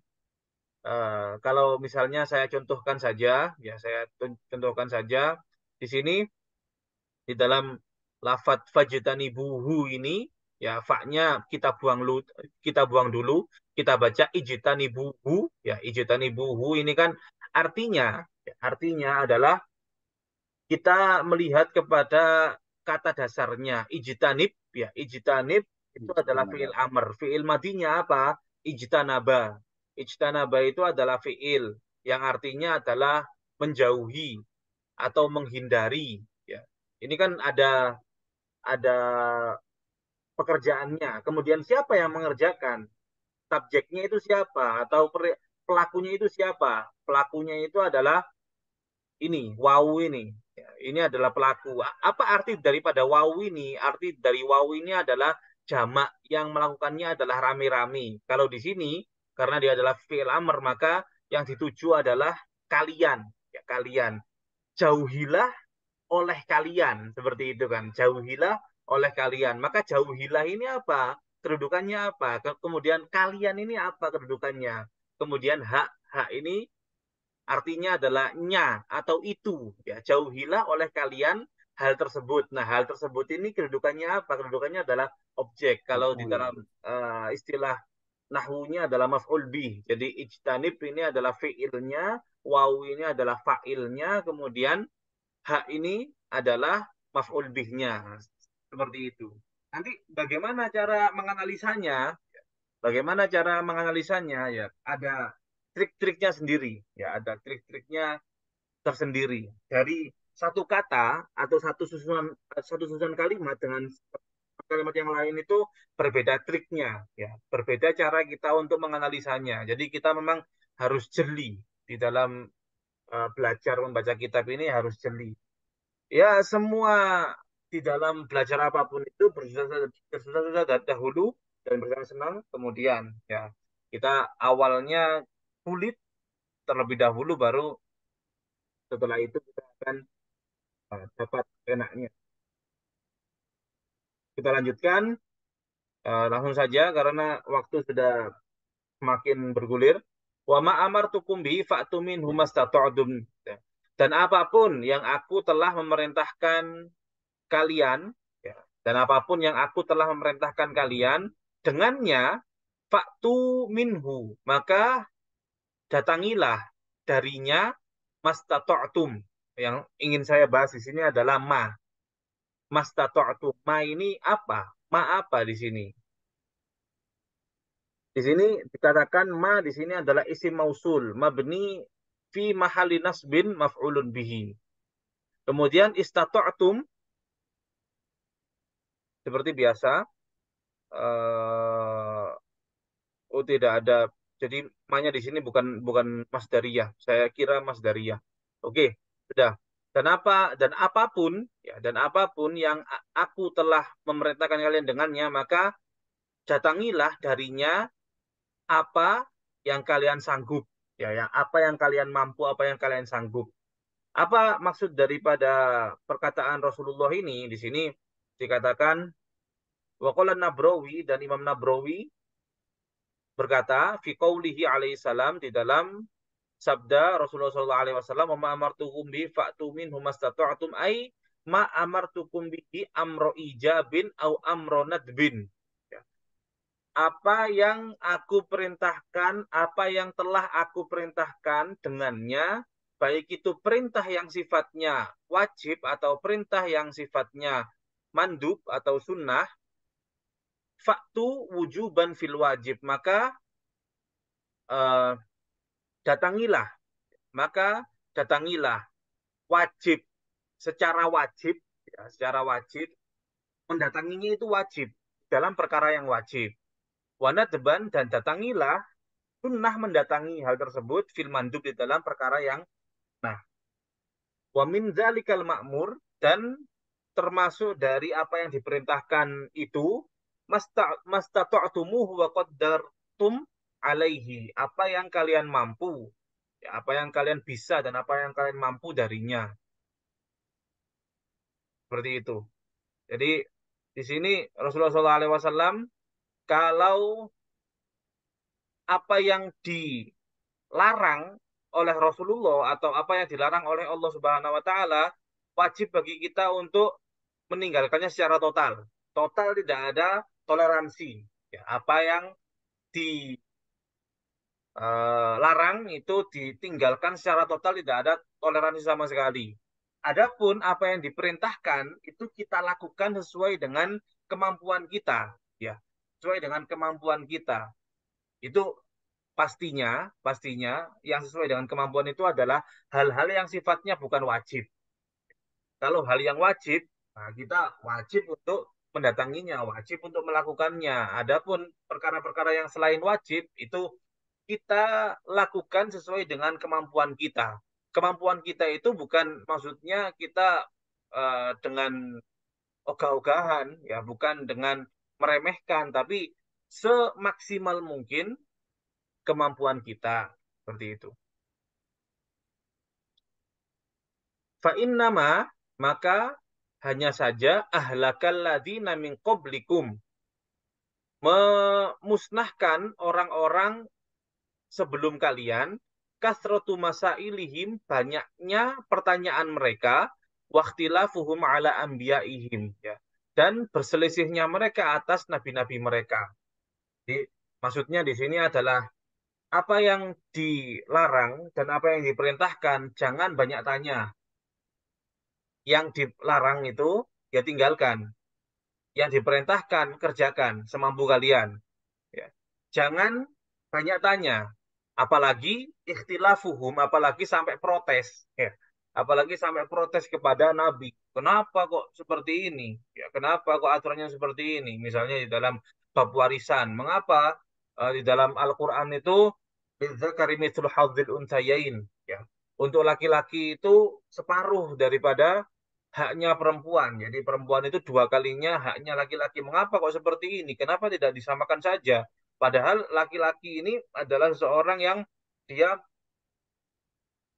A: kalau misalnya saya contohkan saja, ya saya contohkan saja di sini di dalam lafadz fajtanibuhu ini, ya fa-nya kita buang dulu, kita baca ijtanibuhu, ya ijtanibuhu ini kan artinya, ya, artinya adalah kita melihat kepada kata dasarnya ijtanib, ya ijtanib itu adalah fiil amr. Fiil madinya apa? Ijtanaba. Ijtanaba itu adalah fiil yang artinya adalah menjauhi atau menghindari, ya. Ini kan ada pekerjaannya. Kemudian siapa yang mengerjakan? Subjeknya itu siapa? Atau pelakunya itu siapa? Pelakunya itu adalah ini, wow ini. Ya, ini adalah pelaku. Apa arti daripada wow ini? Arti dari wow ini adalah jamak, yang melakukannya adalah rame-rame. Kalau di sini, karena dia adalah fi'il amr, maka yang dituju adalah kalian. Ya, kalian. Jauhilah oleh kalian. Seperti itu kan. Jauhilah oleh kalian. Maka jauhilah ini apa? Kedudukannya apa? Kemudian kalian ini apa kedudukannya? Kemudian hak. Hak ini artinya adalah nya atau itu, ya. Jauhilah oleh kalian hal tersebut. Nah, hal tersebut ini kedudukannya apa? Kedudukannya adalah objek. Kalau di dalam istilah nahwunya adalah maf'ul bih. Jadi ijtanib ini adalah fi'ilnya, waw ini adalah fa'ilnya, kemudian hak ini adalah maf'ul bihnya. Seperti itu. Nanti bagaimana cara menganalisanya? Bagaimana cara menganalisanya? Ya, ada trik-triknya sendiri. Ya, ada trik-triknya tersendiri. Dari satu kata atau satu susunan kalimat dengan kalimat yang lain itu berbeda triknya, ya. Berbeda cara kita untuk menganalisanya. Jadi kita memang harus jeli di dalam belajar membaca kitab ini, harus jeli. Ya, semua di dalam belajar apapun itu bersusah-susah dahulu dan bersenang-senang kemudian, ya. Kita awalnya sulit terlebih dahulu, baru setelah itu kita akan dapat enaknya. Kita lanjutkan langsung saja karena waktu sudah semakin bergulir. Wa ma amartukum bi fa'tu minhu mastata'tum. Dan apapun yang aku telah memerintahkan kalian, ya, dan apapun yang aku telah memerintahkan kalian dengannya, fa'tu minhu, maka datangilah darinya mastata'tum. Yang ingin saya bahas di sini adalah mastata'tum. Ma ini apa? Ma apa di sini? Di sini dikatakan ma di sini adalah isim mausul, mabni fi mahali nasbin maf'ulun bihi. Kemudian istata'tum seperti biasa, oh tidak ada. Jadi ma-nya di sini bukan bukan masdariyah. Saya kira masdariyah. Oke, sudah. Dan apapun yang aku telah memerintahkan kalian dengannya, maka datangilah darinya apa yang kalian sanggup, ya, yang apa yang kalian mampu, apa yang kalian sanggup. Apa maksud daripada perkataan Rasulullah ini? Di sini dikatakan waqala Nabrawi, dan Imam Nabrawi berkata fi qaulihi alaihi salam, di dalam sabda Rasulullah sallallahu alaihi wasallam, "Ma amartukum bi fa'tu minhu mastata'tum," ai ma amartukum bihi amro ijabin au amro nadbin. Ya. Apa yang aku perintahkan, apa yang telah aku perintahkan dengannya, baik itu perintah yang sifatnya wajib atau perintah yang sifatnya mandub atau sunnah, faktu wujuban fil wajib, maka eh, datangilah, maka datangilah wajib, secara wajib, ya, secara wajib, mendatanginya itu wajib dalam perkara yang wajib. Wanadban, dan datangilah sunnah mendatangi hal tersebut fil mandub di dalam perkara yang nah. Wa min zalikal ma'mur, dan termasuk dari apa yang diperintahkan itu mastata'tumuhu wa qaddartum alaihi, apa yang kalian mampu, ya, apa yang kalian bisa dan apa yang kalian mampu darinya. Seperti itu. Jadi di sini Rasulullah SAW, kalau apa yang dilarang oleh Rasulullah atau apa yang dilarang oleh Allah Subhanahu wa taala, wajib bagi kita untuk meninggalkannya secara total. Total, tidak ada toleransi. Ya, apa yang dilarang itu ditinggalkan secara total, tidak ada toleransi sama sekali. Adapun apa yang diperintahkan itu kita lakukan sesuai dengan kemampuan kita, ya, sesuai dengan kemampuan kita. Itu pastinya yang sesuai dengan kemampuan itu adalah hal-hal yang sifatnya bukan wajib. Kalau hal yang wajib, nah kita wajib untuk mendatanginya, wajib untuk melakukannya. Adapun perkara-perkara yang selain wajib itu kita lakukan sesuai dengan kemampuan kita. Kemampuan kita itu bukan maksudnya kita dengan ogah-ogahan, ya, bukan dengan meremehkan, tapi semaksimal mungkin kemampuan kita, seperti itu. Fa'innama, maka hanya saja ahlakal ladzina min qablikum, memusnahkan orang-orang sebelum kalian, kasratu masailihim, banyaknya pertanyaan mereka, wakhtilafuhum ala anbiyaihim, ya, dan berselisihnya mereka atas nabi-nabi mereka. Jadi maksudnya di sini adalah apa yang dilarang dan apa yang diperintahkan jangan banyak tanya. Yang dilarang itu ya tinggalkan. Yang diperintahkan kerjakan semampu kalian. Ya. Jangan banyak tanya. Apalagi ikhtilafuhum, apalagi sampai protes. Ya. Apalagi sampai protes kepada Nabi. Kenapa kok seperti ini? Ya, kenapa kok aturannya seperti ini? Misalnya di dalam bab warisan. Mengapa di dalam Al-Quran itu lidzakari mithlul hadzil unsayain? Ya. Untuk laki-laki itu separuh daripada haknya perempuan. Jadi perempuan itu dua kalinya haknya laki-laki. Mengapa kok seperti ini? Kenapa tidak disamakan saja? Padahal laki-laki ini adalah seseorang yang dia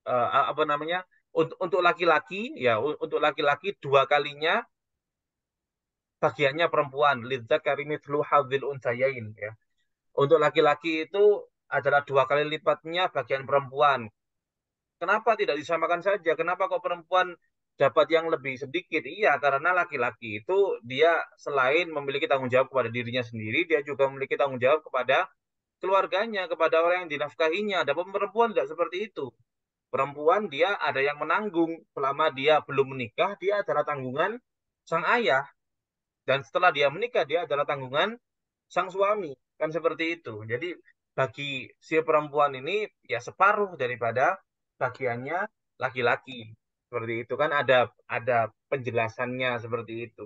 A: apa namanya, untuk laki-laki, ya, untuk laki-laki dua kalinya bagiannya perempuan. Lidzakari mithlu hadzil unsayain, ya. Untuk laki-laki itu adalah dua kali lipatnya bagian perempuan. Kenapa tidak disamakan saja? Kenapa kok perempuan dapat yang lebih sedikit? Iya, karena laki-laki itu dia selain memiliki tanggung jawab kepada dirinya sendiri, dia juga memiliki tanggung jawab kepada keluarganya, kepada orang yang dinafkahinya. Adapun perempuan tidak seperti itu. Perempuan dia ada yang menanggung. Selama dia belum menikah, dia adalah tanggungan sang ayah. Dan setelah dia menikah, dia adalah tanggungan sang suami. Kan seperti itu. Jadi bagi si perempuan ini ya separuh daripada bagiannya laki-laki. Seperti itu kan, ada penjelasannya seperti itu.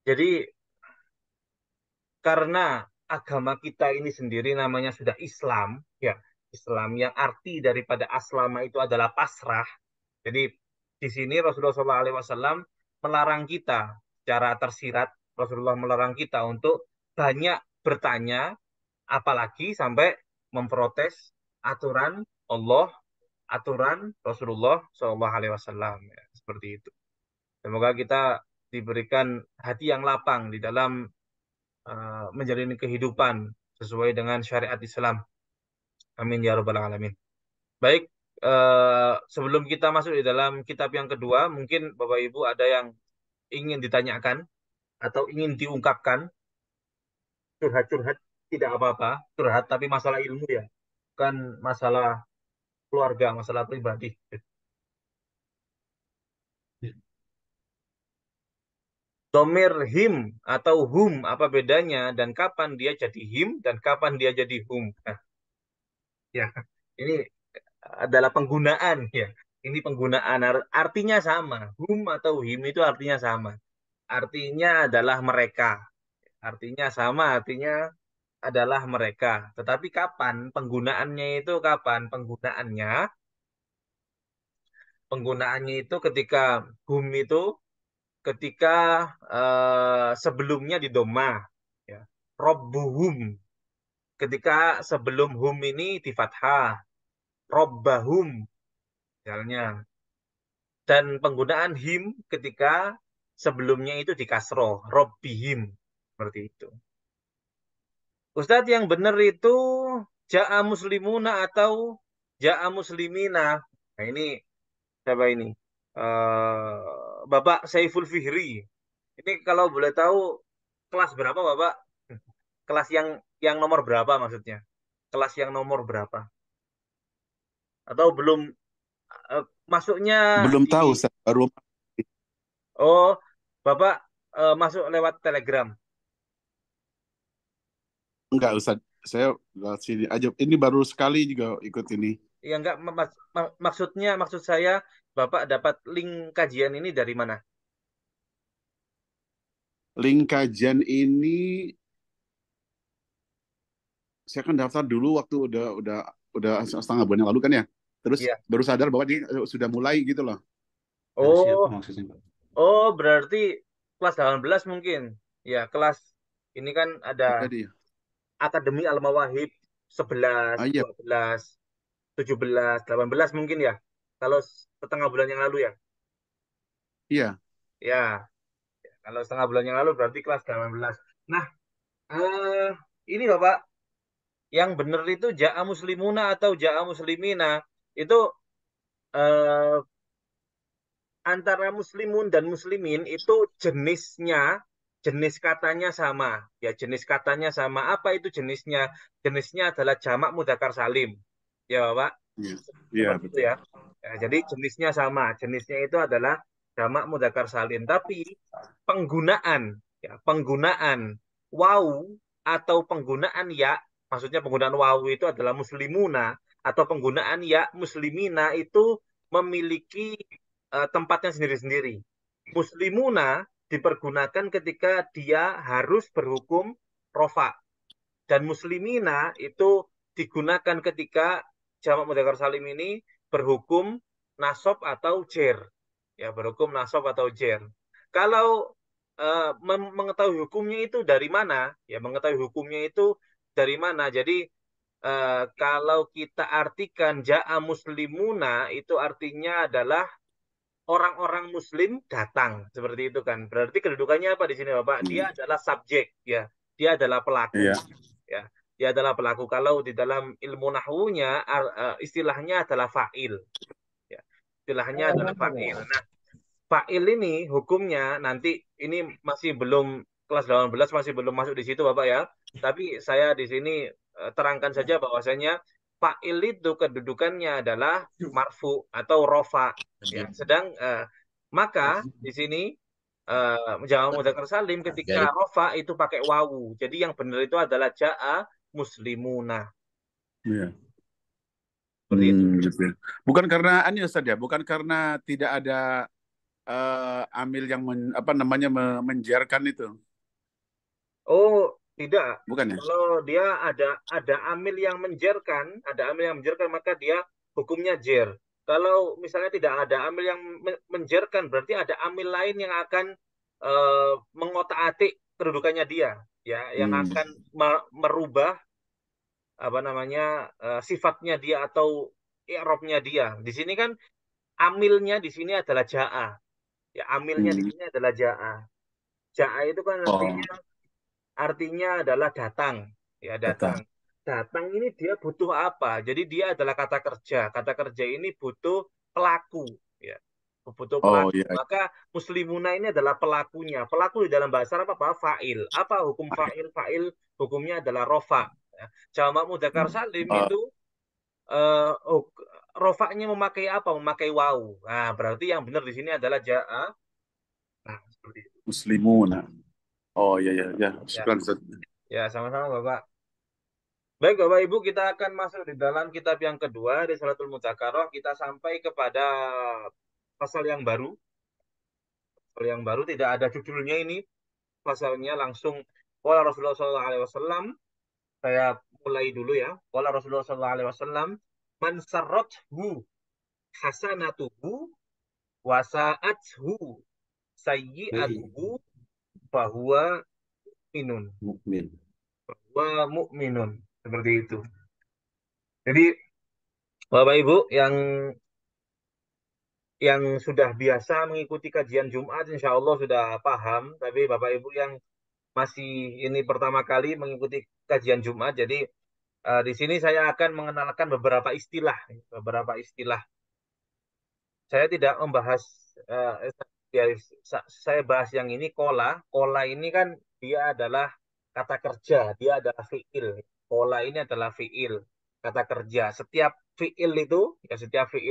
A: Jadi karena agama kita ini sendiri namanya sudah Islam, ya, Islam yang arti daripada aslama itu adalah pasrah. Jadi di sini Rasulullah SAW melarang kita secara tersirat. Rasulullah melarang kita untuk banyak bertanya, apalagi sampai memprotes aturan Allah, aturan Rasulullah SAW. Ya, seperti itu. Semoga kita diberikan hati yang lapang di dalam menjalani kehidupan sesuai dengan syariat Islam. Amin ya rabbal alamin. Baik, sebelum kita masuk di dalam kitab yang kedua, mungkin Bapak Ibu ada yang ingin ditanyakan atau ingin diungkapkan, curhat-curhat tidak apa-apa, curhat tapi masalah ilmu, ya, bukan masalah keluarga, masalah pribadi. Domir him atau hum, apa bedanya dan kapan dia jadi him dan kapan dia jadi hum? Nah, ya, ini adalah penggunaan, ya. Ini penggunaan, artinya sama. Hum atau him itu artinya sama. Artinya adalah mereka. Artinya sama, artinya adalah mereka. Tetapi kapan penggunaannya itu kapan? Penggunaannya itu ketika hum itu ketika sebelumnya di doma ya. Robbuhum ketika sebelum hum ini di fathah, robbahum misalnya. Dan penggunaan him ketika sebelumnya itu di kasroh, robbihim seperti itu. Ustadz yang benar itu ja'a muslimuna atau ja'a muslimina. Nah ini siapa ini? Bapak Saiful Fihri. Ini kalau boleh tahu kelas berapa Bapak? Kelas yang nomor berapa maksudnya? Kelas yang nomor berapa? Atau belum eh, masuknya
E: Belum
A: di
E: tahu, Ustaz. Baru
A: oh Bapak masuk lewat Telegram.
E: enggak, Ustaz. Saya lewat sini aja. Ini baru sekali juga ikut ini.
A: Ya enggak maksud saya Bapak dapat link kajian ini dari mana?
E: Link kajian ini saya kan daftar dulu waktu udah setengah bulan yang lalu kan ya. Terus
A: Iya.
E: baru sadar bahwa dia sudah mulai gitu loh. Dari siapa
A: Oh,
E: maksudnya, Pak?
A: oh berarti kelas 18 mungkin. Ya, kelas ini kan ada
E: Ada dia.
A: Akademi Al-Mawahib 11,
E: Ah, iya,
A: 12, 17, 18 mungkin ya. Kalau setengah bulan yang lalu ya.
E: iya.
A: Ya, kalau setengah bulan yang lalu berarti kelas 18. Nah, eh ini Bapak, yang benar itu ja'a muslimuna atau ja'a muslimina itu eh, antara muslimun dan muslimin itu jenis katanya sama. Ya, jenis katanya sama. Apa itu jenisnya? Jenisnya adalah jamak mudzakkar salim. Ya, Bapak.
E: Iya, iya,
A: Seperti itu
E: betul.
A: ya. Ya, jadi jenisnya sama. Jenisnya itu adalah jamak mudzakkar salim. Tapi penggunaan waw atau penggunaan ya, maksudnya penggunaan waw itu adalah muslimuna atau penggunaan ya muslimina itu memiliki tempatnya sendiri-sendiri. Muslimuna dipergunakan ketika dia harus berhukum rofa dan muslimina itu digunakan ketika jamak mudzakkar salim ini berhukum nasab atau jer. Ya, berhukum nasab atau jer. Kalau mengetahui hukumnya itu dari mana? Ya, mengetahui hukumnya itu dari mana? Jadi kalau kita artikan ja'a muslimuna itu artinya adalah orang-orang muslim datang seperti itu kan. Berarti kedudukannya apa di sini Bapak? Dia adalah subjek ya. Dia adalah pelaku
E: Iya,
A: ya. Dia adalah pelaku. Kalau di dalam ilmu nahwunya istilahnya adalah fa'il ya. Istilahnya adalah fa'il. Nah, fa'il ini hukumnya nanti ini masih belum kelas 18 masih belum masuk di situ Bapak ya. Tapi saya di sini terangkan saja bahwasanya fa'il itu kedudukannya adalah marfu atau rofa ya. Sedang maka di sini jamak mudzakkar salim ketika rofa itu pakai wawu. Jadi yang benar itu adalah ja'a muslimuna.
E: iya.
A: Seperti itu.
E: Gitu ya. Bukan karena ini Ustaz ya, bukan karena tidak ada amil yang apa namanya menjerkan itu.
A: Oh, tidak.
E: Bukan ya?
A: Kalau dia ada amil yang menjerkan, maka dia hukumnya jer. Kalau misalnya tidak ada amil yang menjerkan, berarti ada amil lain yang akan mengotak-atik kedudukannya dia, ya, yang
E: Hmm.
A: akan merubah apa namanya sifatnya dia atau i'rabnya dia. Di sini kan amilnya di sini adalah ja'a. Ya, amilnya di
E: Hmm.
A: sini adalah ja'a. Ja'a itu kan
E: Oh,
A: artinya adalah datang ya datang
E: kata.
A: datang ini dia butuh apa jadi dia adalah kata kerja ini butuh pelaku ya butuh
E: Oh,
A: pelaku
E: iya.
A: maka muslimuna ini adalah pelakunya pelaku di dalam bahasa Arab apa fa'il apa hukum fa'il hukumnya adalah rofa ya. Jamak mudzakkar salim
E: Oh,
A: itu eh rofaknya memakai apa memakai wawu nah berarti yang benar di sini adalah ja'a nah seperti itu
E: muslimuna. Oh, iya, iya, iya.
A: ya
E: Syukran, Ustaz.
A: ya sama-sama Bapak. Baik, Bapak Ibu, kita akan masuk di dalam kitab yang kedua, Risalatul Mudzakarah. Kita sampai kepada pasal yang baru. Pasal yang baru tidak ada judulnya ini. Pasalnya langsung Qala Rasulullah sallallahu alaihi wasallam, saya mulai dulu ya. Qala Rasulullah sallallahu alaihi wasallam, man sarrathu hasanatuhu wa sa'athu sayyi'atuhu fahuwa minun.
F: Mukmin.
A: Wa mu'minun. Seperti itu. Jadi Bapak Ibu yang sudah biasa mengikuti kajian Jumat insya Allah sudah paham. Tapi Bapak Ibu yang masih ini pertama kali mengikuti kajian Jumat, jadi di sini saya akan mengenalkan beberapa istilah. Saya tidak membahas, ya, saya bahas yang ini kola. Kola ini kan dia adalah kata kerja, dia adalah fiil. Kola ini adalah fiil, kata kerja. Setiap fiil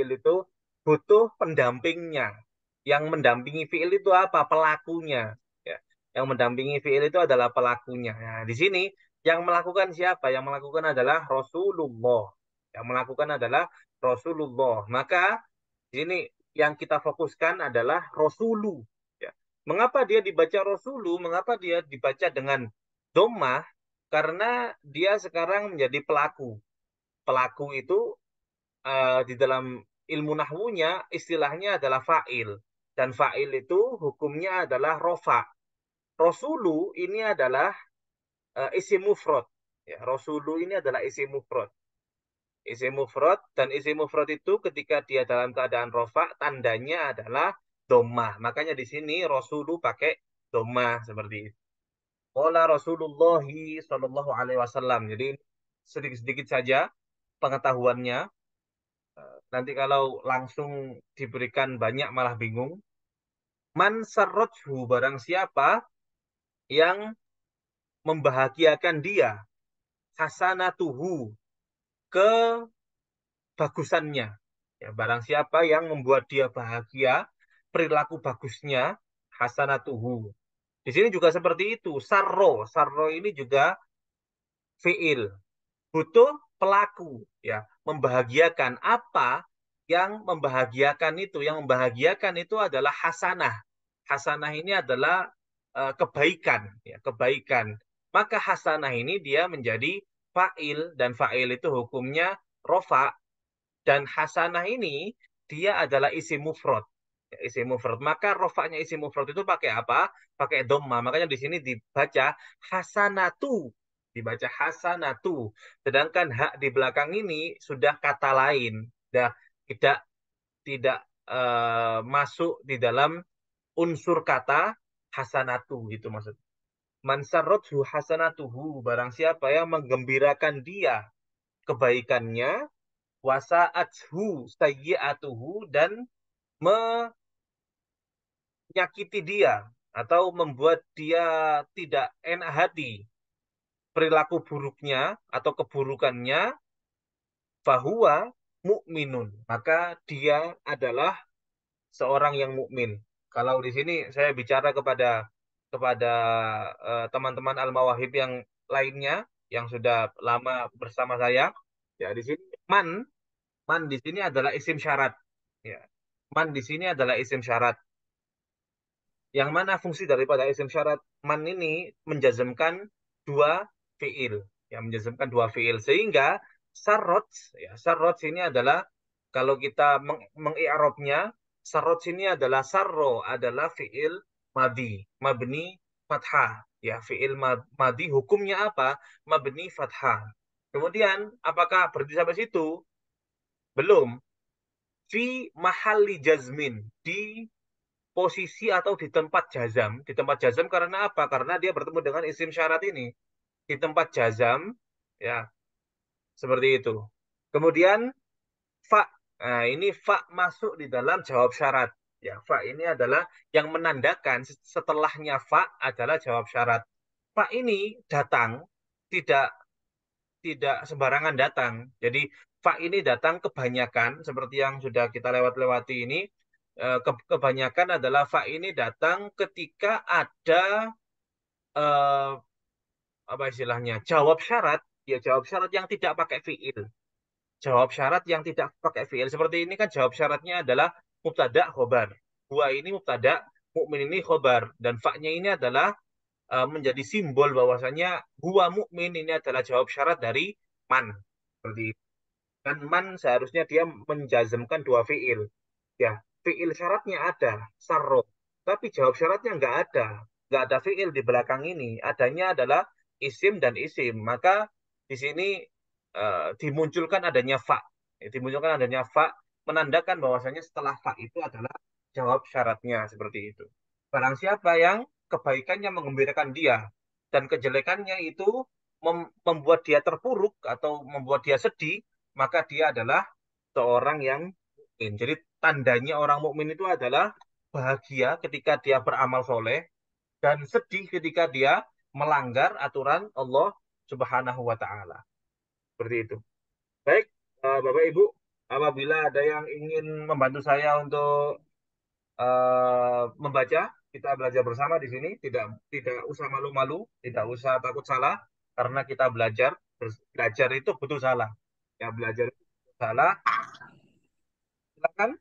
A: itu butuh pendampingnya. Yang mendampingi fiil itu apa? Pelakunya. Ya. Yang mendampingi fiil itu adalah pelakunya. Nah, di sini yang melakukan siapa? Yang melakukan adalah Rasulullah. Yang melakukan adalah Rasulullah. Maka ini yang kita fokuskan adalah Rasulu. Ya. Mengapa dia dibaca Rasulu? Mengapa dia dibaca dengan dhammah? Karena dia sekarang menjadi pelaku. Pelaku itu di dalam ilmu nahwunya istilahnya adalah fa'il. Dan fa'il itu hukumnya adalah rofa. Rasulu ini adalah isim mufrad. Ya, Rasulu ini adalah isim mufrad. Isim mufrad, dan isim mufrad itu ketika dia dalam keadaan rofa tandanya adalah dhammah. Makanya di sini Rasulu pakai dhammah seperti itu. Qala Rasulullah sallallahu alaihi wasallam. Jadi sedikit-sedikit saja pengetahuannya. Nanti kalau langsung diberikan banyak malah bingung. Man sarrathu, barang siapa yang membahagiakan dia, hasanatuhu, kebagusannya. Ya, barang siapa yang membuat dia bahagia, perilaku bagusnya, hasanatuhu. Di sini juga seperti itu. Sarro ini juga fiil. Butuh pelaku, ya, membahagiakan. Apa yang membahagiakan itu? Yang membahagiakan itu adalah hasanah. Hasanah ini adalah kebaikan, ya, kebaikan. Maka hasanah ini dia menjadi fa'il, dan fa'il itu hukumnya rofa, dan hasanah ini dia adalah isim mufrad. Ya, isim mufrad. Maka rofaknya isim mufrad itu pakai apa? Pakai dhamma. Makanya di sini dibaca hasanatu. Dibaca hasanatu. Sedangkan hak di belakang ini sudah kata lain. Sudah tidak tidak masuk di dalam unsur kata hasanatu gitu maksudnya. Man sarrathu hasanatuhu, barang siapa yang menggembirakan dia kebaikannya, wasa'athu sayyi'atuhu, dan menyakiti dia atau membuat dia tidak enak hati perilaku buruknya atau keburukannya, fahuwa mu'minun, maka dia adalah seorang yang mukmin. Kalau di sini saya bicara kepada teman-teman Al-Mawahib yang lainnya yang sudah lama bersama saya, ya di sini man di sini adalah isim syarat. Ya. Man di sini adalah isim syarat. Yang mana fungsi daripada isim syarat? Man ini menjazmkan dua fiil, ya, menjazmkan dua fiil, sehingga sarrot, ya, sarrot sini adalah kalau kita mengi'rabnya, sarrot sini adalah sarro adalah fiil madi, mabni fathah, ya, fiil madi hukumnya apa? Mabni fathah. Kemudian apakah berhenti sampai situ? Belum. Fi mahalli jazmin, di posisi atau di tempat jazam. Di tempat jazam karena apa? Karena dia bertemu dengan isim syarat ini. Di tempat jazam, ya, seperti itu. Kemudian fa. Nah, ini fa masuk di dalam jawab syarat. Ya, fa ini adalah yang menandakan setelahnya fa adalah jawab syarat. Fa ini datang tidak tidak sembarangan datang. Jadi fa ini datang kebanyakan seperti yang sudah kita lewati ini. Kebanyakan adalah fa ini datang ketika ada apa istilahnya, jawab syarat, ya, jawab syarat yang tidak pakai fiil. Jawab syarat yang tidak pakai fiil seperti ini kan jawab syaratnya adalah mubtada khobar. Dua ini mubtada, mukmin ini khobar, dan fa-nya ini adalah menjadi simbol bahwasanya huwa mukmin ini adalah jawab syarat dari man. Seperti itu. Dan man seharusnya dia menjazmkan dua fiil. Ya, fiil syaratnya ada, sarro. Tapi jawab syaratnya nggak ada. Nggak ada fiil di belakang ini. Adanya adalah isim dan isim. Maka di sini dimunculkan adanya fa. Dimunculkan adanya fa menandakan bahwasanya setelah fa itu adalah jawab syaratnya seperti itu. Barang siapa yang kebaikannya mengembirakan dia dan kejelekannya itu membuat dia terpuruk atau membuat dia sedih, maka dia adalah seorang yang mukmin. Jadi tandanya orang mukmin itu adalah bahagia ketika dia beramal soleh dan sedih ketika dia melanggar aturan Allah Subhanahu wa Ta'ala. Seperti itu. Baik, Bapak Ibu, apabila ada yang ingin membantu saya untuk membaca, kita belajar bersama di sini. Tidak usah malu-malu, tidak usah takut salah, karena kita belajar itu butuh salah. Ya, belajar itu butuh salah. Silakan.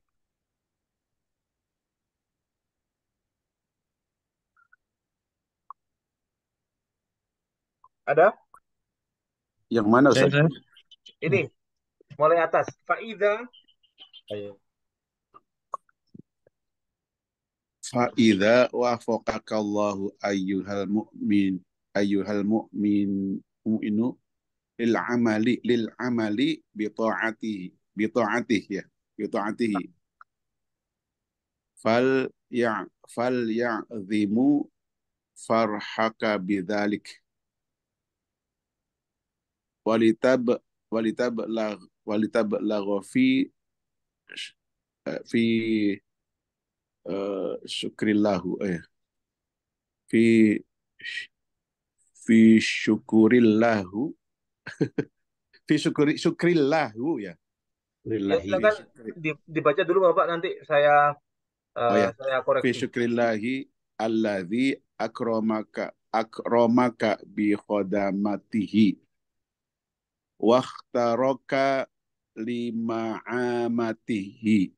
A: Ada?
E: Yang mana Ustaz?
A: Ini mulai atas. Faida.
E: Fa'idha wafaqakallahu ayyuhal mu'minu lil amali bi ta'atihi fal ya'zimu farhaka bidzalik walitablag fi syukrillahu fi syukurillahu syukrillahu ya.
A: Ya, silakan dibaca dulu Bapak, nanti saya saya
E: Fi
A: koreksi.
E: syukrillahi alladzi akramaka bi khadamatihi wakhtaraka lima'amatihi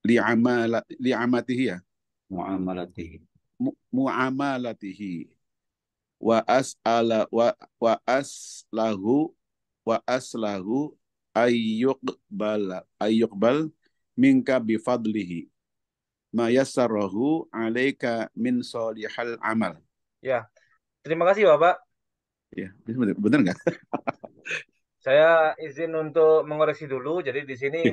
E: li'amatihi ya muamalatihi wa aslahu ayyuqbal minka bifadlihi ma yassarahu alaika min solihal amal.
A: Ya, terima kasih Bapak.
E: Ya, benar nggak?
A: Saya izin untuk mengoreksi dulu. Jadi di sini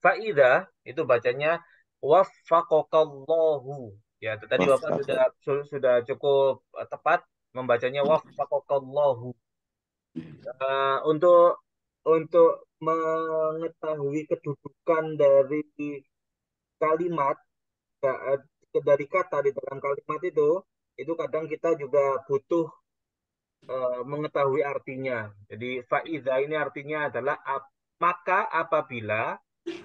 A: faida itu bacanya waffaqakallahu. Ya, tadi Bapak sudah cukup tepat membacanya waffaqakallahu. Untuk mengetahui kedudukan dari kalimat, dari kata di dalam kalimat itu kadang kita juga butuh mengetahui artinya. Jadi faida ini artinya adalah maka apabila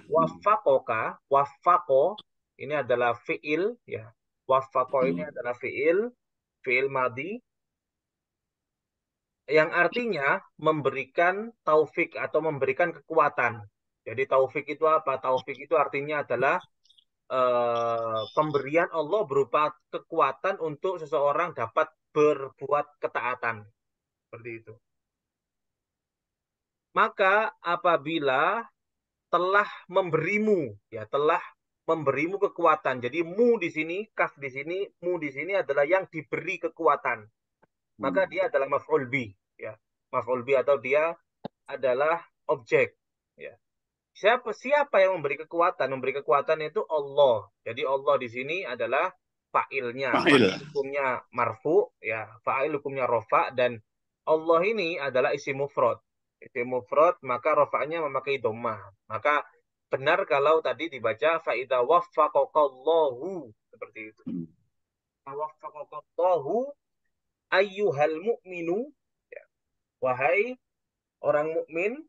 A: wafaqoka, wafaqo ini adalah fiil ya. Wafaqo ini adalah fiil madi yang artinya memberikan taufik atau memberikan kekuatan. Jadi taufik itu apa? Taufik itu artinya adalah pemberian Allah berupa kekuatan untuk seseorang dapat berbuat ketaatan. Seperti itu. Maka apabila telah memberimu, ya telah memberimu kekuatan. Jadi mu di sini, kaf di sini, mu di sini adalah yang diberi kekuatan. Maka dia adalah maf'ul bi, ya. Maf'ul bi atau dia adalah objek, ya. Siapa yang memberi kekuatan? Memberi kekuatan itu Allah. Jadi Allah di sini adalah fa'ilnya. Fa'il hukumnya marfu, ya. Fa'il hukumnya rofa, dan Allah ini adalah isim mufrad. Isim mufrad, maka rofa'nya memakai dhammah. Maka benar kalau tadi dibaca fa'idha waffaqakallahu, seperti itu. Waffaqakallahu ayyuhal mu'minu, ya. Wahai orang mukmin,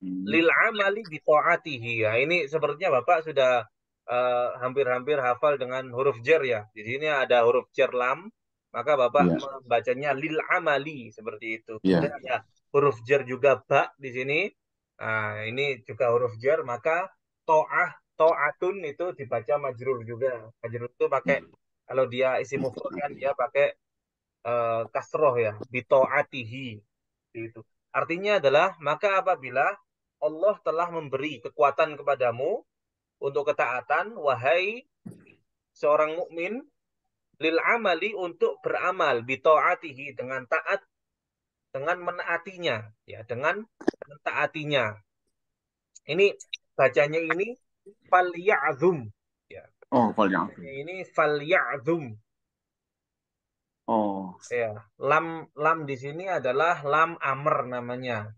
A: lil amali bi ta'atihi. Ya, ini sepertinya Bapak sudah hampir-hampir hafal dengan huruf jar ya. Di sini ada huruf jar lam, maka Bapak membacanya lil amali seperti itu. Kemudian ada huruf jar juga ba di sini. Nah, ini juga huruf jar, maka ta'atun itu dibaca majrur juga. Majrur itu pakai Kalau dia isim mufrad kan dia pakai kasroh ya, bitoatihi itu. Artinya adalah maka apabila Allah telah memberi kekuatan kepadamu untuk ketaatan, wahai seorang mukmin, lil amali untuk beramal bitoatihi dengan taat, dengan menaatinya, ya dengan mentaatinya. Ini bacanya ini falya'zum, ya.
E: Oh, falnya.
A: Ini falya'zum.
E: Oh.
A: Ya, lam di sini adalah lam amr namanya.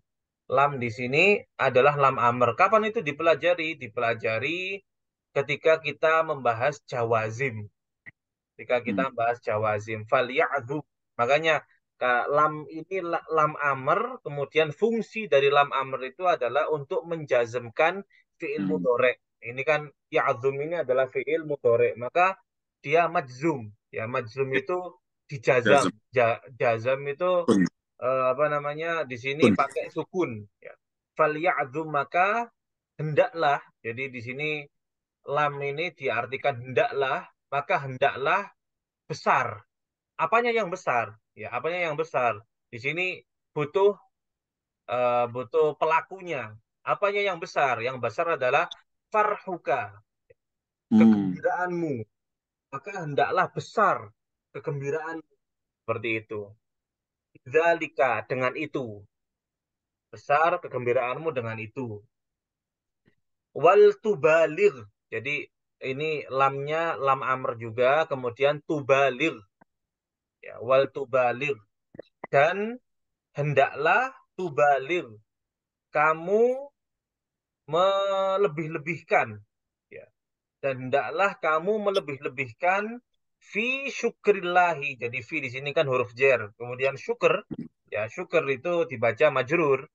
A: Lam di sini adalah lam amr. Kapan itu dipelajari? Dipelajari ketika kita membahas jawazim. Ketika kita membahas jawazim, falya'zum. Makanya lam ini lam amr, kemudian fungsi dari lam amr itu adalah untuk menjazmkan fi'il mudhari'. Ini kan ya'zum ini adalah fi'il mudhari', maka dia majzum. Ya, majzum itu dijazam. Jazam itu apa namanya? Di sini pakai sukun, ya. Falya'zum maka hendaklah. Jadi di sini lam ini diartikan hendaklah, maka hendaklah besar. Apanya yang besar? Ya, apanya yang besar? Di sini butuh butuh pelakunya. Apanya yang besar? Yang besar adalah farhuka, kegembiraanmu. Maka hendaklah besar kegembiraan seperti itu. Zalika dengan itu. Besar kegembiraanmu dengan itu. Wal tubalir. Jadi ini lamnya lam amr juga, kemudian tubalir. Ya, wal tubalir. Dan hendaklah tubalir. Kamu melebih-lebihkan. Ya. Dan hendaklah kamu melebih-lebihkan fi syukrillahi. Jadi fi di sini kan huruf jer. Kemudian syukur. Ya, syukur itu dibaca majrur.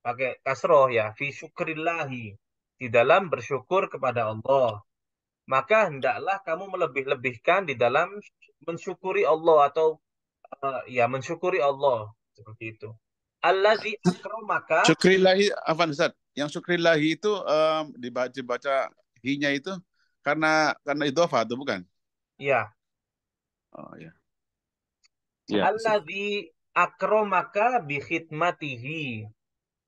A: Pakai kasroh ya. Fi syukrillahi. Di dalam bersyukur kepada Allah. Maka hendaklah kamu melebih-lebihkan di dalam mensyukuri Allah atau ya mensyukuri Allah seperti itu. Allazi akramaka.
E: Syukrillahi, Afan Ustaz. Yang syukrillahi itu dibaca hinya itu karena idhofah atau bukan?
A: Ya.
E: Oh ya. Ya.
A: Allazi akramaka bi khidmatihi.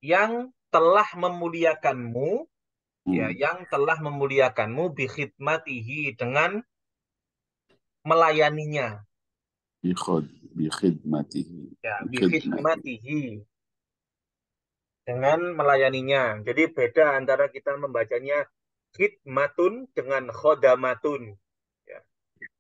A: Yang telah memuliakanmu, ya, yang telah memuliakanmu bi khidmatihi dengan melayaninya.
E: Bi khidmatihi.
A: Ya, bi khidmatihi. Dengan melayaninya. Jadi beda antara kita membacanya khidmatun dengan khodamatun. Ya.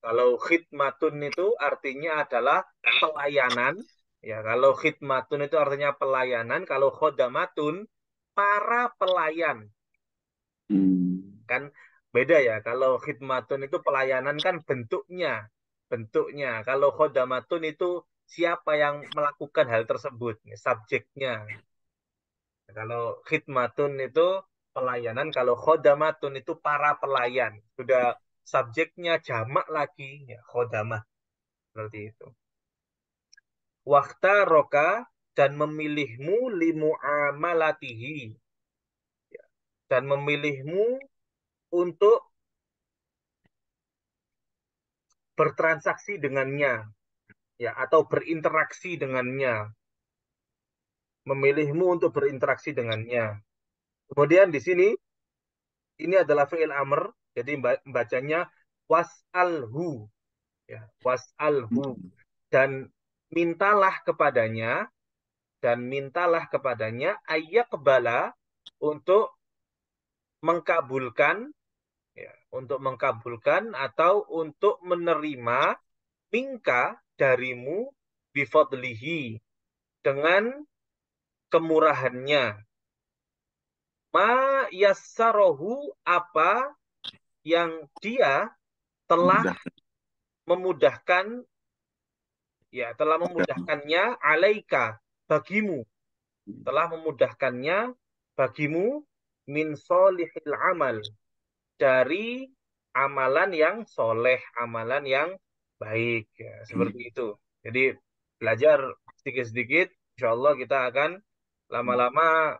A: Kalau khidmatun itu artinya adalah pelayanan. Ya, kalau khidmatun itu artinya pelayanan. Kalau khodamatun para pelayan. Kan beda ya. Kalau khidmatun itu pelayanan kan bentuknya. Bentuknya. Kalau khodamatun itu siapa yang melakukan hal tersebut. Subjeknya. Kalau khidmatun itu pelayanan, kalau khodamatun itu para pelayan. Sudah subjeknya jamak lagi, ya khodamah. Seperti itu. Roka dan memilihmu limu'amalatihi. Ya. Dan memilihmu untuk bertransaksi dengannya. Ya, atau berinteraksi dengannya. Memilihmu untuk berinteraksi dengannya. Kemudian di sini ini adalah fi'il amr, jadi bacanya was'alhu, ya, was'alhu, dan mintalah kepadanya ayyaqbala untuk mengkabulkan, ya, untuk mengkabulkan atau untuk menerima minka darimu bifadlihi dengan kemurahannya. Ma yassarohu apa yang dia telah memudahkan, ya telah memudahkannya alaika bagimu, telah memudahkannya bagimu min solihil amal dari amalan yang soleh, amalan yang baik, ya, seperti itu. Jadi belajar sedikit-sedikit, insya Allah kita akan lama-lama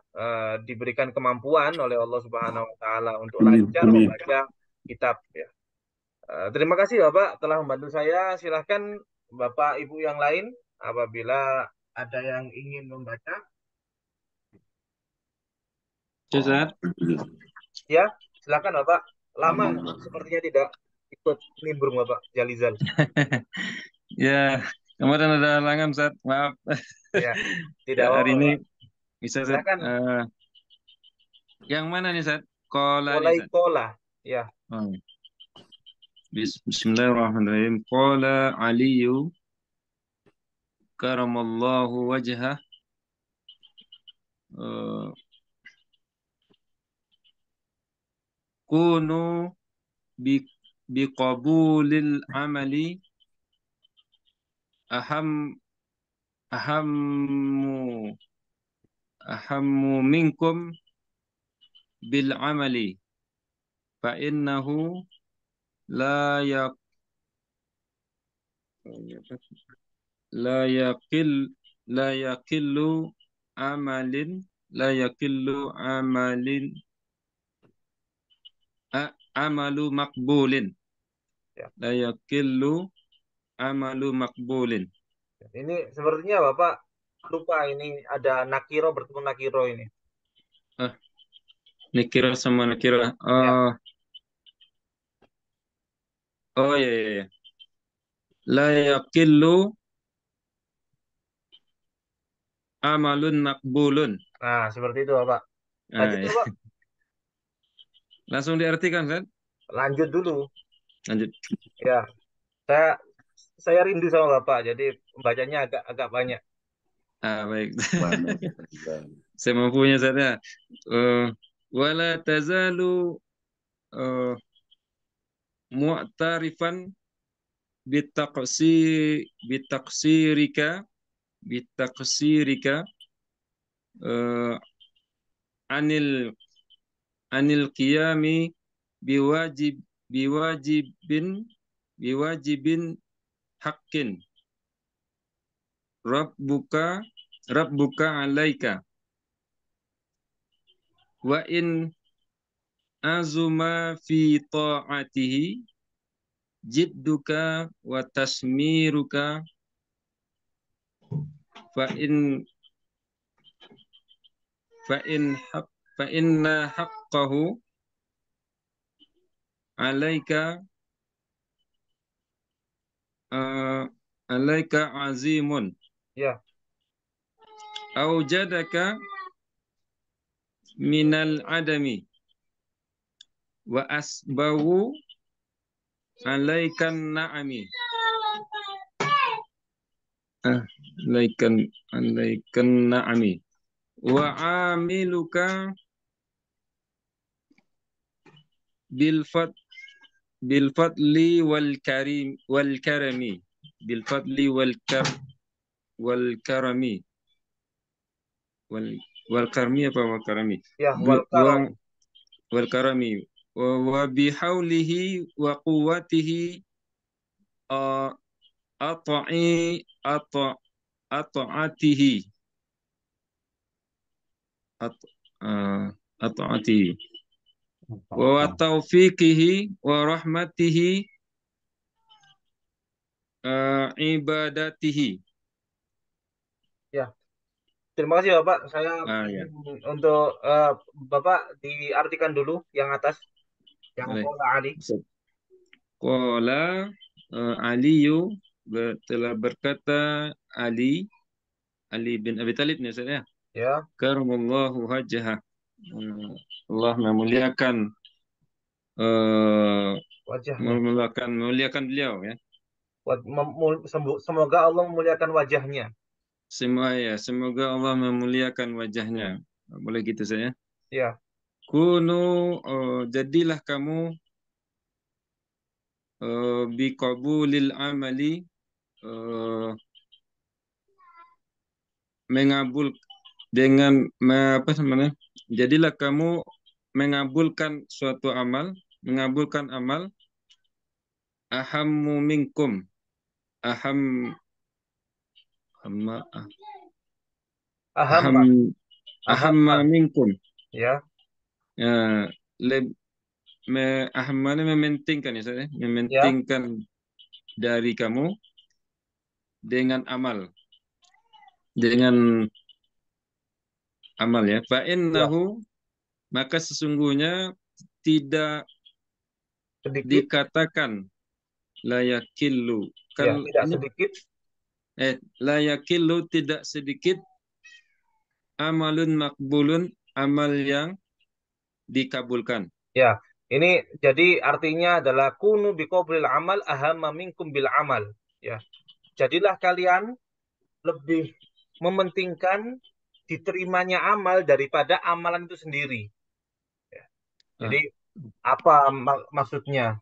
A: diberikan kemampuan oleh Allah Subhanahu Wa Taala untuk lancar membaca kitab, ya. Terima kasih Bapak telah membantu saya. Silahkan Bapak Ibu yang lain apabila ada yang ingin membaca.
F: Ustaz.
A: Ya, silakan Bapak. Lama sepertinya tidak ikut nimbrung Bapak Jalizal.
F: Ya, kemarin ada halangan Ustaz, maaf.
A: Ya, tidak
F: Ya, hari
A: apa-apa
F: ini
A: Pak.
F: bisa Ustaz.
A: Silakan.
F: Yang mana nih Ustaz? Kola nih
A: Mulai
F: Ustaz.
A: kola. Ya.
F: Oh. Bismillahirrahmanirrahim. Qala Aliyu karamallahu wajhah. Kunu bi biqabulil amali aham ahammu ahammu minkum bil amali fa innahu la yaq la yaqil la yaqillu amalin la yaqillu amalin amalu makbulin
A: Ya.
F: la yaqillu amalu makbulin.
A: Ini sepertinya Bapak lupa ini ada nakiro bertemu nakiro ini.
F: Nakira sama nakira.
A: Ya.
F: Oh ya ya ya. La yaqillu amalun makbulun.
A: Nah, seperti itu Bapak. Lanjut
F: Ya.
A: Bapak.
F: Langsung diartikan kan?
A: Lanjut dulu.
F: Lanjut.
A: Ya. Saya rindu sama Bapak, jadi bacanya agak banyak.
F: Baik. Saya mampunya saya. Wala tazalu mu'tarifan bitaqsirika bitaqsirika anil anil qiyami biwajib biwajibin biwajibin haqqin rabbuka alaika wa in azuma fi ta'atihi jidduka wa tasmiruka fa in fa in haq fa inna haqqahu alaika alaika azimun.
A: Ya.
F: Aujadaka minal adami wa asbahu alaikan na'ami. Alaikan na'ami. Wa amiluka bil fadli wal karami bil fadli wal karami wal karmi apa wal karami
A: Ya,
F: wal karami wa bihaulihi wa quwwatihi ata'atihi wa taufiqihi wa rahmatihi ibadatihi.
A: Ya. Terima kasih Bapak. Saya
F: Ya.
A: untuk Bapak diartikan dulu yang atas, yang
F: Baik.
A: Qala Ali.
F: Qala Aliyu telah berkata Ali bin Abi Thalib nih saya.
A: Ya.
F: Karamallahu wajhah. Allah memuliakan
A: Wajahnya.
F: memuliakan beliau ya.
A: Semoga Allah memuliakan wajahnya.
F: Semoga Allah memuliakan wajahnya. Boleh gitu saya?
A: Ya.
F: Kunu jadilah kamu biqabulil amali mengabul dengan apa namanya? Jadilah kamu mengabulkan suatu amal, mengabulkan amal ahammu minkum. Ahamma minkum.
A: Ya.
F: Ya, mementingkan ya, Ustaz, ya? Mementingkan dari kamu dengan amal ya. Fa innahu, maka sesungguhnya tidak
A: Sedikit,
F: dikatakan layakillu.
A: ya, tidak
F: Ini
A: sedikit,
F: layakillu, tidak sedikit, amalun makbulun, amal yang dikabulkan.
A: ya. Ini jadi artinya adalah kunu biqobril amal ahamma minkum bil amal. Ya, jadilah kalian lebih mementingkan diterimanya amal daripada amalan itu sendiri. Ya. Jadi apa maksudnya?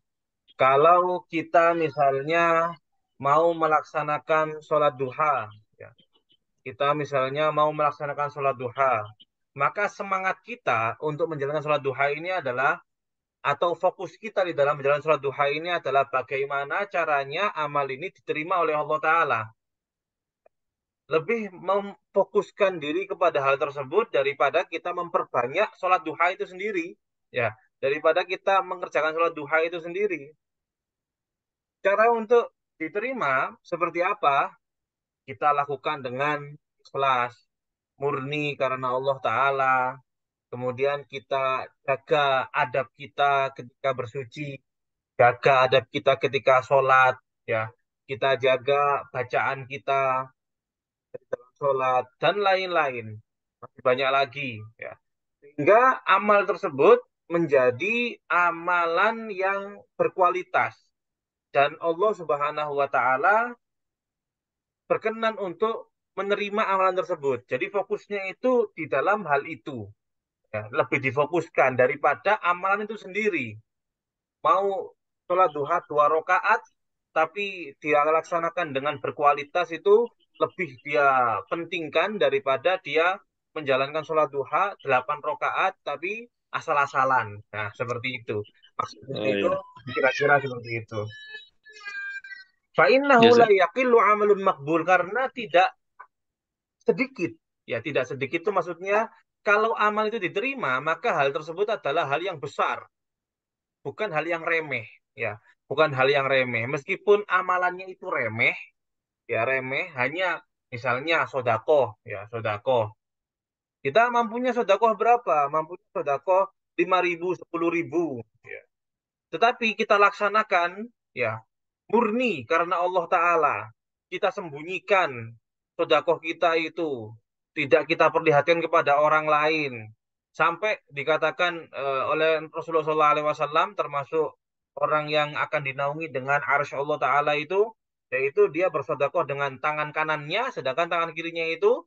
A: Kalau kita misalnya mau melaksanakan sholat duha, ya, kita misalnya mau melaksanakan sholat duha, maka semangat kita untuk menjalankan sholat duha ini adalah, atau fokus kita di dalam menjalankan sholat duha ini adalah bagaimana caranya amal ini diterima oleh Allah Ta'ala. Lebih memfokuskan diri kepada hal tersebut daripada kita memperbanyak sholat duha itu sendiri. Ya, daripada kita mengerjakan sholat duha itu sendiri. Cara untuk diterima seperti apa? Kita lakukan dengan ikhlas, murni karena Allah Ta'ala. Kemudian kita jaga adab kita ketika bersuci, jaga adab kita ketika sholat, ya. Kita jaga bacaan kita dalam sholat, dan lain-lain. Masih banyak lagi, ya. Sehingga amal tersebut menjadi amalan yang berkualitas. Dan Allah Subhanahu wa Ta'ala berkenan untuk menerima amalan tersebut. Jadi fokusnya itu di dalam hal itu. Ya, lebih difokuskan daripada amalan itu sendiri. Mau sholat duha 2 rakaat, tapi dia laksanakan dengan berkualitas, itu lebih dia pentingkan daripada dia menjalankan sholat duha 8 rakaat, tapi asal-asalan. Nah, seperti itu. Maksudnya itu kira-kira seperti itu. Fa'innahu la yaqillu amalun makbul, karena tidak sedikit. Ya, tidak sedikit itu maksudnya kalau amal itu diterima, maka hal tersebut adalah hal yang besar. Bukan hal yang remeh. Ya, bukan hal yang remeh. Meskipun amalannya itu remeh, ya remeh, hanya misalnya sodakoh. Ya, sodakoh. Kita mampunya sodakoh berapa? Mampunya sodakoh 5.000, 10.000. Ya. Tetapi kita laksanakan, ya, murni karena Allah Ta'ala. Kita sembunyikan sedekah kita itu. Tidak kita perlihatkan kepada orang lain. Sampai dikatakan oleh Rasulullah SAW, termasuk orang yang akan dinaungi dengan arsy Allah Ta'ala itu, yaitu dia bersedekah dengan tangan kanannya, sedangkan tangan kirinya itu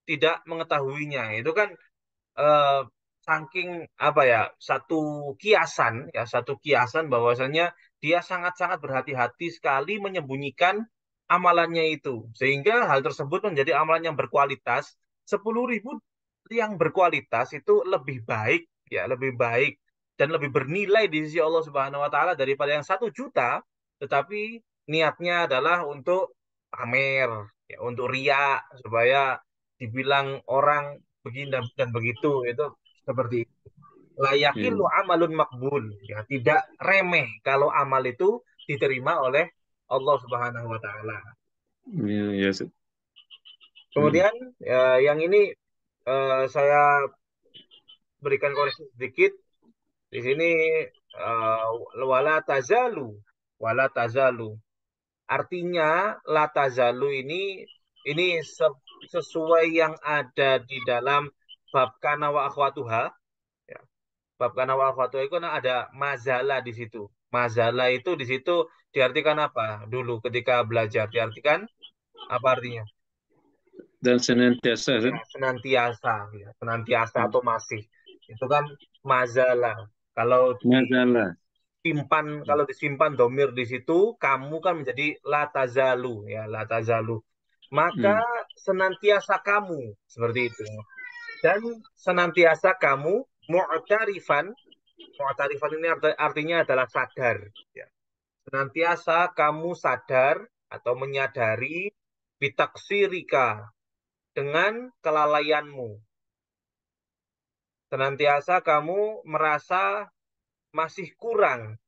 A: tidak mengetahuinya. Itu kan eh, saking apa ya, satu kiasan bahwasanya dia sangat-sangat berhati-hati sekali menyembunyikan amalannya itu, sehingga hal tersebut menjadi amalan yang berkualitas. 10.000 yang berkualitas itu lebih baik, ya lebih baik dan lebih bernilai di sisi Allah Subhanahu Wa Taala daripada yang 1 juta, tetapi niatnya adalah untuk pamer, ya, untuk riya, supaya dibilang orang begini dan begitu. Itu seperti itu. Layakilu amalun makbul, ya tidak remeh kalau amal itu diterima oleh Allah Subhanahu wa Ta'ala. Kemudian yang ini saya berikan koreksi sedikit di sini. Wala tazalu, artinya la tazalu ini sesuai yang ada di dalam bab kana wa akhwatuha. Ya. Bab kana wa akhwatuha itu ada mazala di situ. Mazala itu di situ diartikan apa? Dulu ketika belajar diartikan apa artinya?
F: Dan senantiasa.
A: Ya, senantiasa, ya, senantiasa atau masih. Itu kan mazala. Kalau disimpan domir di situ, kamu kan menjadi la tazalu, ya, la tazalu. Maka senantiasa kamu, seperti itu. Dan senantiasa kamu mu'tarifan ini artinya adalah sadar, ya. Senantiasa kamu sadar atau menyadari bitaksirika, dengan kelalaianmu. Senantiasa kamu merasa masih kurang.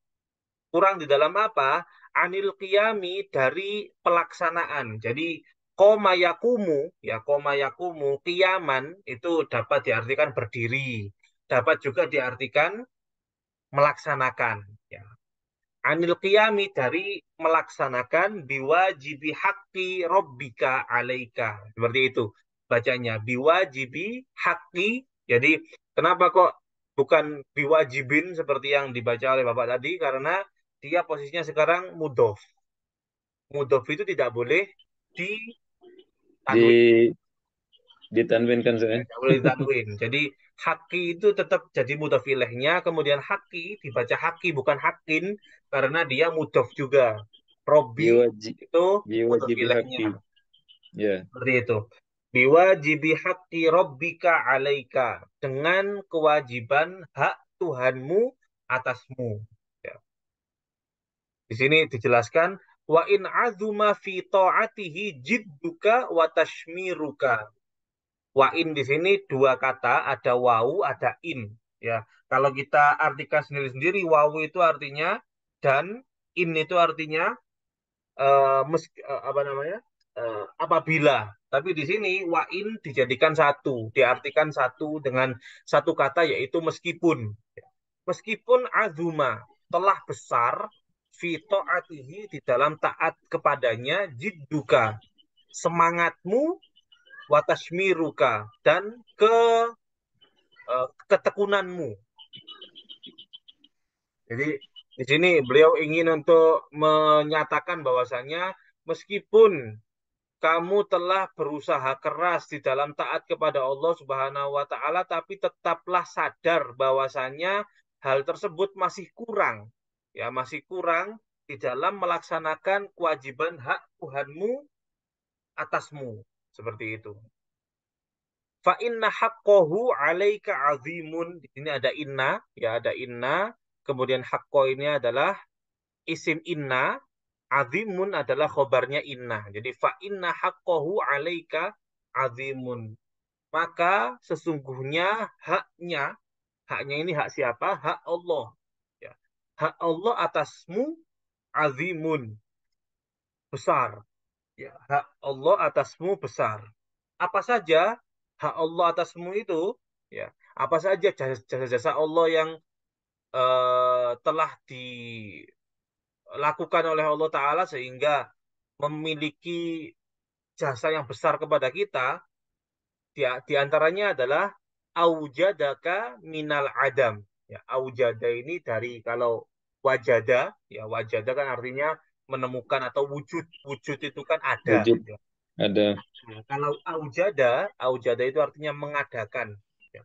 A: Kurang di dalam apa? Anil qiyami, dari pelaksanaan. Jadi koma yakumu, ya koma yakumu, qiyaman itu dapat diartikan berdiri, dapat juga diartikan melaksanakan. Ya. Anil qiyami, dari melaksanakan, biwajibi haqqi rabbika alaika. Seperti itu bacanya, biwajibi haqqi. Jadi kenapa kok bukan biwajibin seperti yang dibaca oleh Bapak tadi? Karena dia posisinya sekarang mudhof. Mudhof itu tidak boleh ditanwin.
F: Ditanwinkan saya.
A: Tidak boleh ditanwin. Jadi haki itu tetap jadi mudhof ilaihnya, kemudian haki dibaca haki bukan hakin karena dia mudhof juga. Robi itu mudhof
F: Biwajibi haqqi.
A: ilaihnya.
F: Ya.
A: Seperti itu. Biwajibi haqqi rabbika alaika, dengan kewajiban hak Tuhanmu atasmu. Ya. Di sini dijelaskan wa in azuma fi ta'atihi jidduka wa tashmiruka. Wa in di sini dua kata, ada wau, ada in. Ya, kalau kita artikan sendiri-sendiri, wau itu artinya dan, in itu artinya apa namanya? Apabila. Tapi di sini wa in dijadikan satu, diartikan satu dengan satu kata yaitu meskipun. Meskipun azuma telah besar fi ta'atihi, di dalam taat kepadanya, jidduka semangatmu, watashmiruka dan ketekunanmu. Jadi di sini beliau ingin untuk menyatakan bahwasanya meskipun kamu telah berusaha keras di dalam taat kepada Allah Subhanahu wa taala, tapi tetaplah sadar bahwasanya hal tersebut masih kurang. Ya, masih kurang di dalam melaksanakan kewajiban hak Tuhanmu atasmu. Seperti itu. Fa inna haqqahu 'alaika 'azimun. Di sini ada inna, ya ada inna. Kemudian haqqo ini adalah isim inna, azimun adalah khobarnya inna. Jadi fa inna haqqahu 'alaika 'azimun. Maka sesungguhnya haknya, haknya ini hak siapa? Hak Allah. Ya. Hak Allah atasmu azimun, besar. Ya, hak Allah atasmu besar. Apa saja hak Allah atasmu itu? Ya, apa saja jasa-jasa Allah yang telah dilakukan oleh Allah Ta'ala sehingga memiliki jasa yang besar kepada kita, di antaranya adalah aujadaka minal adam. Ya, aujada ini dari, kalau wajada, ya wajada kan artinya menemukan atau wujud. Wujud itu kan ada.
F: Wujud
A: Ya.
F: ada.
A: Nah, kalau aujada itu artinya mengadakan. Ya.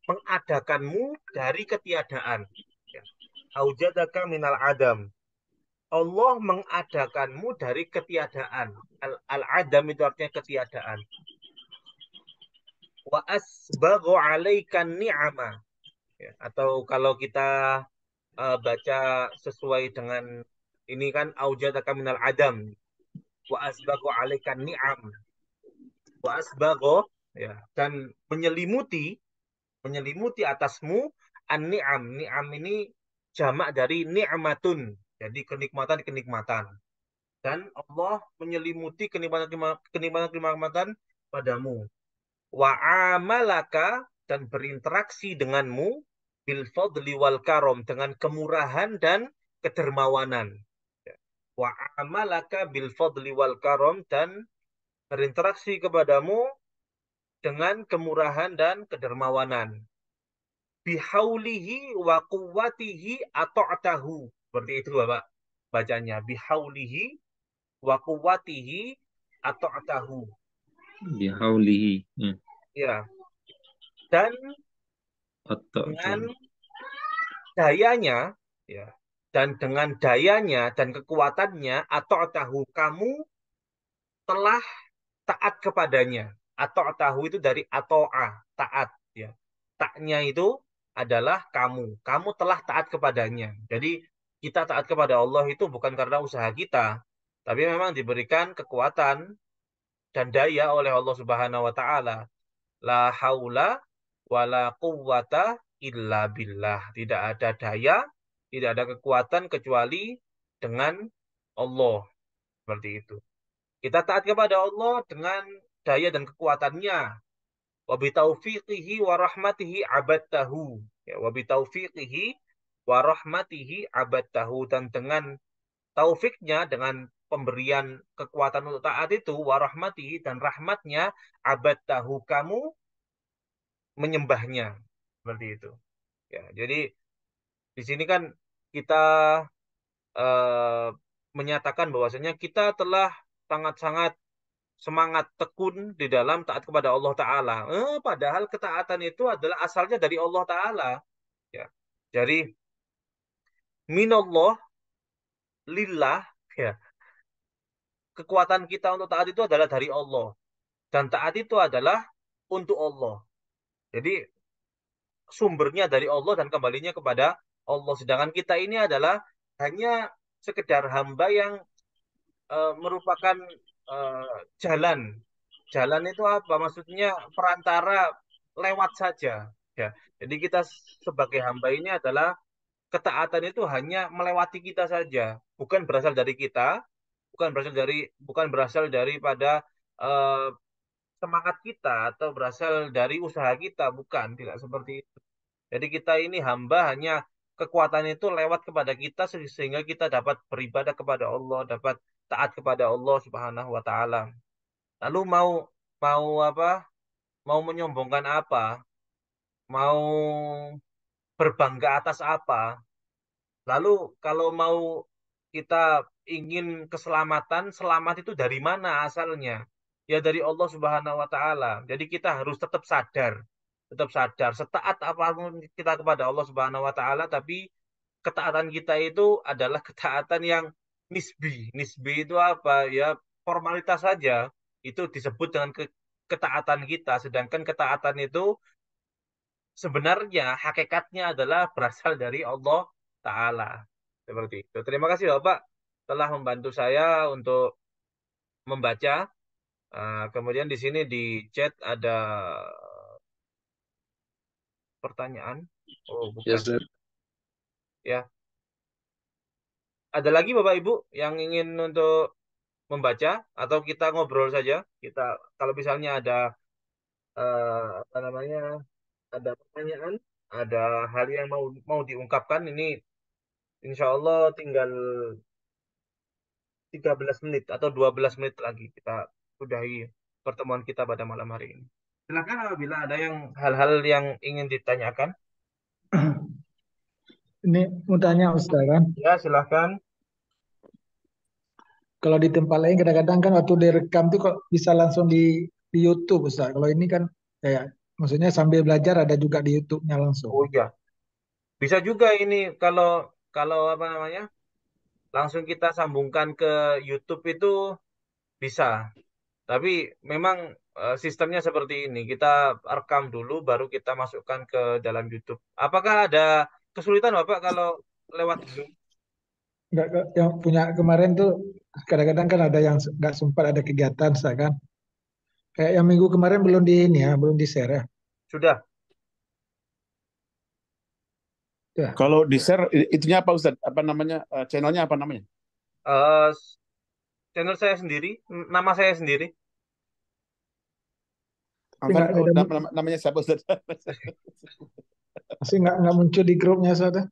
A: Mengadakanmu dari ketiadaan. Ya. Aujadaka minal adam. Allah mengadakanmu dari ketiadaan. Al-adam itu artinya ketiadaan. Wa asbaghu 'alaikan ni'ama. Ya. Atau kalau kita baca sesuai dengan ini kan aujadaka minal adam. Wa asbaghu 'alaikan ni'am. Wa asbagho, ya, dan menyelimuti atasmu an-ni'am. Ni'am ini jamak dari ni'matun. Jadi kenikmatan. Dan Allah menyelimuti kenikmatan padamu. Wa amalaka, dan berinteraksi denganmu, bil fadli wal karom, dengan kemurahan dan kedermawanan. Wa amalaka bil fadli wal karom, dan berinteraksi kepadamu dengan kemurahan dan kedermawanan. Bihaulihi wa quwwatihi ata'tahu. Seperti itu Bapak bacanya. Bihaulihi wa quwwatihi ata'tahu.
F: Bihaulihi.
A: Ya. Dan dengan dayanya, ya. Dan dengan dayanya dan kekuatannya, ata'tahu, kamu telah taat kepadanya. Ata'tahu itu dari ato'a, taat, ya. Taknya itu adalah kamu. Kamu telah taat kepadanya. Jadi kita taat kepada Allah itu bukan karena usaha kita, tapi memang diberikan kekuatan dan daya oleh Allah Subhanahu wa taala. La haula wala quwwata illa billah. Tidak ada daya Tidak ada kekuatan kecuali dengan Allah. Seperti itu. Kita taat kepada Allah dengan daya dan kekuatannya. Wa bitaufiqihi wa rahmatihi abadtahu. Ya, wa bitaufiqihi wa rahmatihi abadtahu. Dan dengan taufiknya, dengan pemberian kekuatan untuk taat itu, wa rahmatihi, dan rahmatnya, abadtahu, kamu menyembahnya. Seperti itu. Ya, jadi di sini kan kita menyatakan bahwasanya kita telah sangat-sangat semangat tekun di dalam taat kepada Allah Ta'ala. Padahal ketaatan itu adalah asalnya dari Allah Ta'ala. Ya. Jadi minallah lillah, ya. Kekuatan kita untuk taat itu adalah dari Allah. Dan taat itu adalah untuk Allah. Jadi sumbernya dari Allah dan kembalinya kepada Allah. Sedangkan kita ini adalah hanya sekedar hamba yang merupakan jalan. Jalan itu apa? Maksudnya perantara, lewat saja. Ya. Jadi kita sebagai hamba ini adalah ketaatan itu hanya melewati kita saja, bukan berasal dari kita, bukan berasal daripada eh, semangat kita atau berasal dari usaha kita, bukan, tidak seperti itu. Jadi kita ini hamba, hanya kekuatan itu lewat kepada kita sehingga kita dapat beribadah kepada Allah, dapat taat kepada Allah Subhanahu wa taala. Lalu mau mau apa? Mau menyombongkan apa? Mau berbangga atas apa? Lalu kalau mau kita ingin keselamatan, selamat itu dari mana asalnya? Ya dari Allah Subhanahu wa taala. Jadi kita harus tetap sadar, setaat apapun kita kepada Allah Subhanahu wa taala, tapi ketaatan kita itu adalah ketaatan yang nisbi. Nisbi itu apa? Ya formalitas saja. Itu disebut dengan ketaatan kita, sedangkan ketaatan itu sebenarnya hakikatnya adalah berasal dari Allah Ta'ala. Seperti itu. Terima kasih Bapak telah membantu saya untuk membaca. Kemudian di sini di chat ada pertanyaan. Oh,
C: Ya,
A: bukan.
C: Ustaz.
A: Ya. Ada lagi Bapak Ibu yang ingin untuk membaca atau kita ngobrol saja? Kita kalau misalnya ada apa namanya? Ada pertanyaan, ada hal yang mau diungkapkan, ini insya Allah tinggal 13 menit atau 12 menit lagi kita sudahi pertemuan kita pada malam hari ini. Silakan apabila ada hal-hal yang ingin ditanyakan.
G: Ini mau tanya Ustaz kan,
A: Ya, silakan.
G: kalau di tempat lain kadang-kadang kan waktu direkam tuh kok bisa langsung di YouTube Ustaz. Kalau ini kan kayak maksudnya sambil belajar ada juga di YouTube-nya langsung.
A: Oh iya, bisa juga ini kalau kalau apa namanya langsung kita sambungkan ke YouTube itu bisa. Tapi memang sistemnya seperti ini. Kita rekam dulu, baru kita masukkan ke dalam YouTube. Apakah ada kesulitan Bapak kalau lewat Zoom?
G: Yang punya kemarin tuh kadang-kadang kan ada yang nggak sempat ada kegiatan Ustaz kan. Kayak yang minggu kemarin belum di ini ya, belum di share ya.
A: Sudah.
G: Ya.
E: Kalau di share itunya apa Ustaz? Apa namanya? Channelnya apa namanya?
A: Eh, channel saya sendiri, nama saya sendiri.
G: Tapi nggak ada,
E: Namanya siapa Ustaz?
G: masih nggak muncul di grupnya Ustaz.